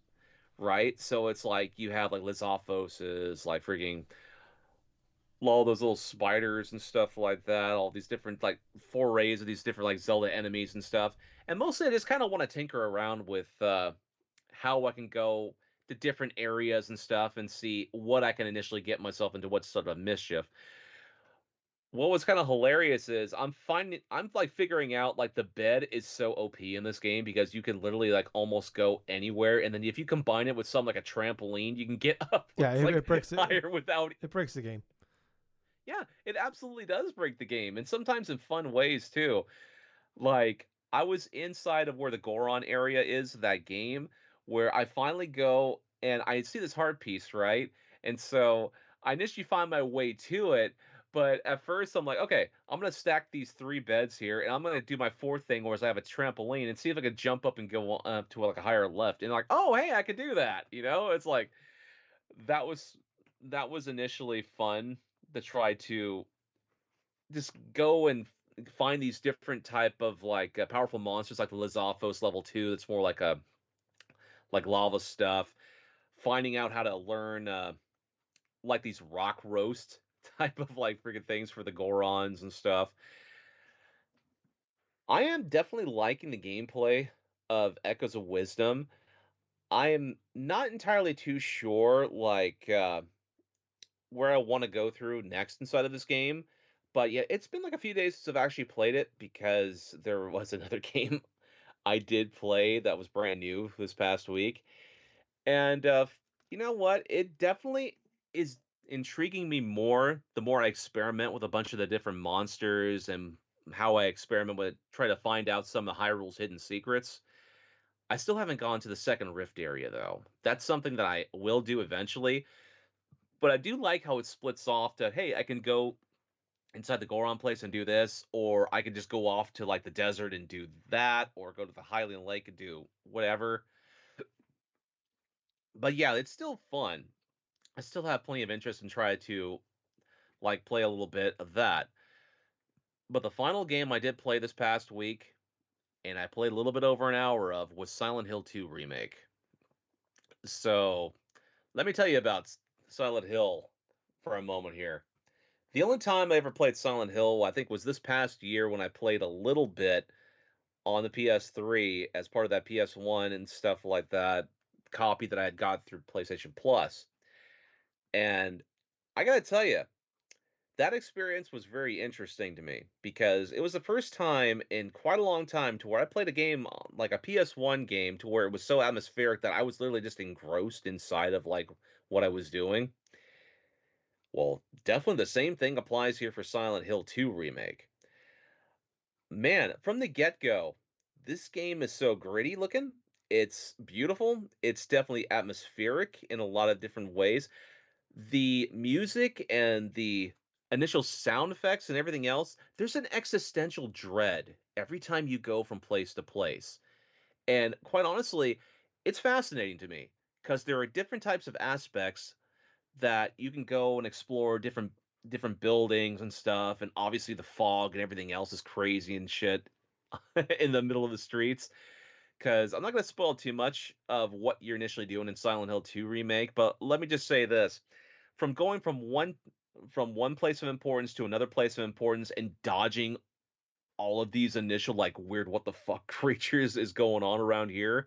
right? So it's like you have like Lizophoses, like freaking all those little spiders and stuff like that, all these different like forays of these different like Zelda enemies and stuff. And mostly I just kind of want to tinker around with how I can go to different areas and stuff and see what I can initially get myself into what sort of mischief. what was kind of hilarious is I'm like figuring out like the bed is so OP in this game because you can literally like almost go anywhere, and then if you combine it with something like a trampoline, you can get Yeah, upwards it like breaks it. higher without. It breaks the game. Yeah, it absolutely does break the game, and sometimes in fun ways too. Like, I was inside of where the Goron area is of that game, where I finally go and I see this heart piece, right? And so I initially find my way to it, but at first I'm like, okay, I'm gonna stack these three beds here, and I'm gonna do my fourth thing, whereas I have a trampoline, and see if I could jump up and go up to like a higher left. And like, oh hey, I could do that. It's like that was that was initially fun to try to just go and find these different type of like powerful monsters like the Lizaphos level 2 that's more like a like lava stuff, finding out how to learn like these rock roast type of like freaking things for the Gorons and stuff. I am definitely liking the gameplay of Echoes of Wisdom. I am not entirely too sure like where I want to go through next inside of this game. But yeah, it's been like a few days since I've actually played it because there was another game I did play that was brand new this past week. And you know what? It definitely is intriguing me more the more I experiment with a bunch of the different monsters and how I experiment with try to find out some of Hyrule's hidden secrets. I still haven't gone to the second rift area though. That's something that I will do eventually, but I do like how it splits off to hey, I can go inside the Goron place and do this, or I could just go off to like the desert and do that, or go to the Hylian Lake and do whatever. But yeah, it's still fun. I still have plenty of interest in trying to like play a little bit of that. But the final game I did play this past week, and I played a little bit over an hour of, was Silent Hill 2 Remake. So let me tell you about Silent Hill for a moment here. The only time I ever played Silent Hill, I think, was this past year when I played a little bit on the PS3 as part of that PS1 and stuff like that copy that I had got through PlayStation Plus. And I gotta tell you, that experience was very interesting to me because it was the first time in quite a long time to where I played a game like a PS1 game to where it was so atmospheric that I was literally just engrossed inside of like what I was doing. Well, definitely the same thing applies here for Silent Hill 2 Remake. Man, from the get-go, this game is so gritty looking. It's beautiful. It's definitely atmospheric in a lot of different ways. The music and the initial sound effects and everything else, there's an existential dread every time you go from place to place. And quite honestly, it's fascinating to me because there are different types of aspects that you can go and explore different buildings and stuff, and obviously the fog and everything else is crazy and shit in the middle of the streets. Because I'm not going to spoil too much of what you're initially doing in Silent Hill 2 remake, but let me just say this: from going from one place of importance to another place of importance and dodging all of these initial like weird what the fuck creatures is going on around here,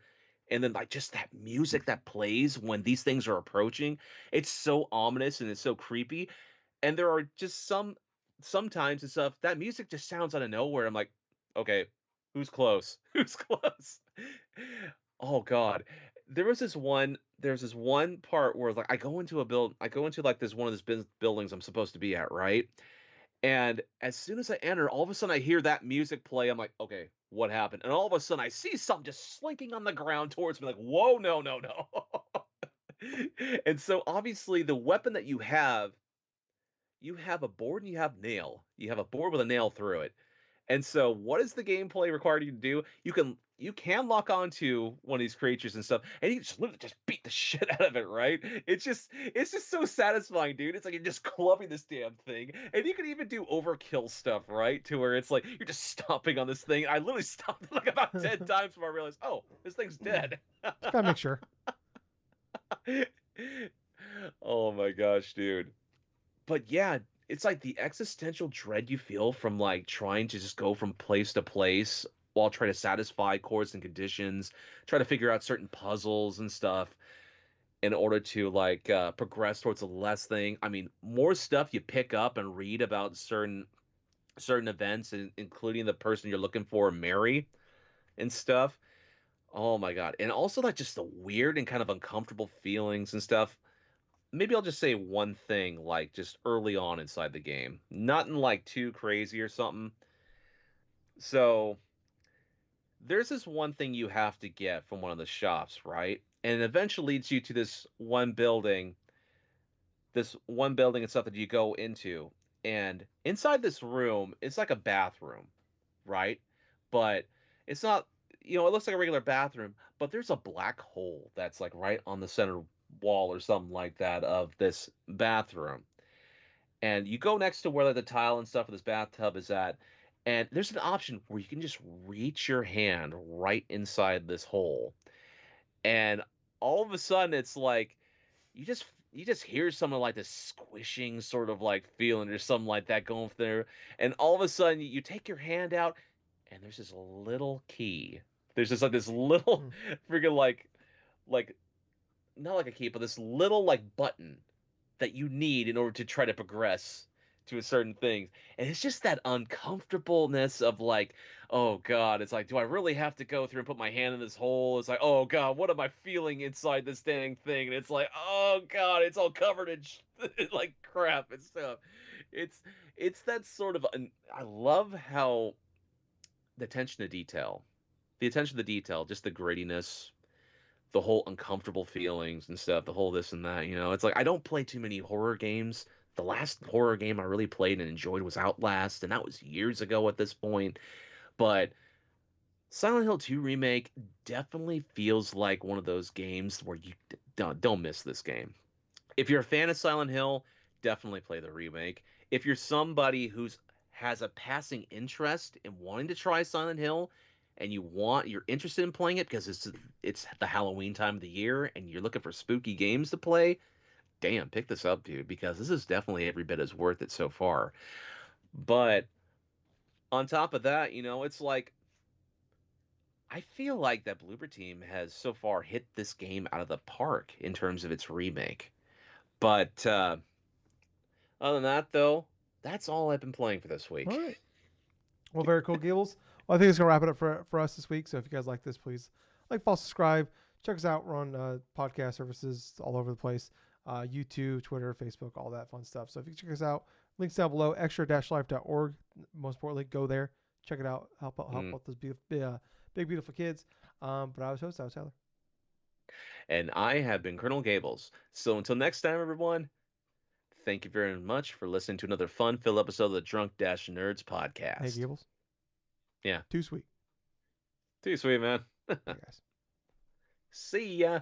and then like just that music that plays when these things are approaching, it's so ominous and it's so creepy. And there are just sometimes and stuff that music just sounds out of nowhere. I'm like, okay, who's close? Who's close? Oh god. There's this one part where like I go into like this one of these buildings I'm supposed to be at, right? And as soon as I enter, all of a sudden I hear that music play. I'm like, okay, what happened? And all of a sudden I see something just slinking on the ground towards me, like, whoa, no, no, no. And so obviously the weapon that you have a board and you have nail. You have a board with a nail through it. And so what does the gameplay require you to do? You can lock onto one of these creatures and stuff, and you just literally just beat the shit out of it, right? It's just so satisfying, dude. It's like you're just clubbing this damn thing. And you can even do overkill stuff, right? To where it's like you're just stomping on this thing. I literally stomped it like about 10 times before I realized, oh, this thing's dead. Just gotta make sure. Oh my gosh, dude. But yeah, it's like the existential dread you feel from like trying to just go from place to place while trying to satisfy chords and conditions, try to figure out certain puzzles and stuff in order to like progress towards the less thing. I mean, more stuff you pick up and read about certain. certain events, including the person you're looking for, marry and stuff. Oh my God. And also like just the weird and kind of uncomfortable feelings and stuff. Maybe I'll just say one thing like just early on inside the game. Nothing like too crazy or something. So there's this one thing you have to get from one of the shops, right? And it eventually leads you to this one building and stuff that you go into. And inside this room, it's like a bathroom, right? But it's not, it looks like a regular bathroom, but there's a black hole that's like right on the center wall or something like that of this bathroom. And you go next to where like, the tile and stuff of this bathtub is at, and there's an option where you can just reach your hand right inside this hole. And all of a sudden it's like you just hear something like this squishing sort of like feeling or something like that going through, and all of a sudden you take your hand out and there's this little key. There's just like this little Hmm. freaking like not like a key, but this little like button that you need in order to try to progress to a certain thing. And it's just that uncomfortableness of like, oh God, it's like, do I really have to go through and put my hand in this hole? It's like, oh God, what am I feeling inside this dang thing? And it's like, oh God, it's all covered in like crap and stuff. It's it's that sort of I love how the attention to detail, the attention to detail, just the grittiness, the whole uncomfortable feelings and stuff, the whole this and that, It's like I don't play too many horror games. The last horror game I really played and enjoyed was Outlast, and that was years ago at this point. But Silent Hill 2 Remake definitely feels like one of those games where you don't miss this game. If you're a fan of Silent Hill, definitely play the remake. If you're somebody who's has a passing interest in wanting to try Silent Hill and you're interested in playing it because it's the Halloween time of the year and you're looking for spooky games to play, damn, pick this up, dude, because this is definitely every bit as worth it so far. But on top of that, it's like I feel like that Bloober Team has so far hit this game out of the park in terms of its remake. But other than that, though, that's all I've been playing for this All week. right. Well, very cool, Gables. Well, I think it's gonna wrap it up for us this week. So if you guys like this, please like, follow, subscribe. Check us out. We're on podcast services all over the place. YouTube, Twitter, Facebook, all that fun stuff. So if you check us out, links down below. Extra-life.org. Most importantly, go there. Check it out. Help Mm. out those big beautiful kids. But I was Tyler. And I have been Colonel Gables. So until next time, everyone, thank you very much for listening to another fun-filled episode of the Drunk-Nerds Hey, podcast. Gables. Yeah, Too sweet. too sweet, man. Bye, guys. See ya.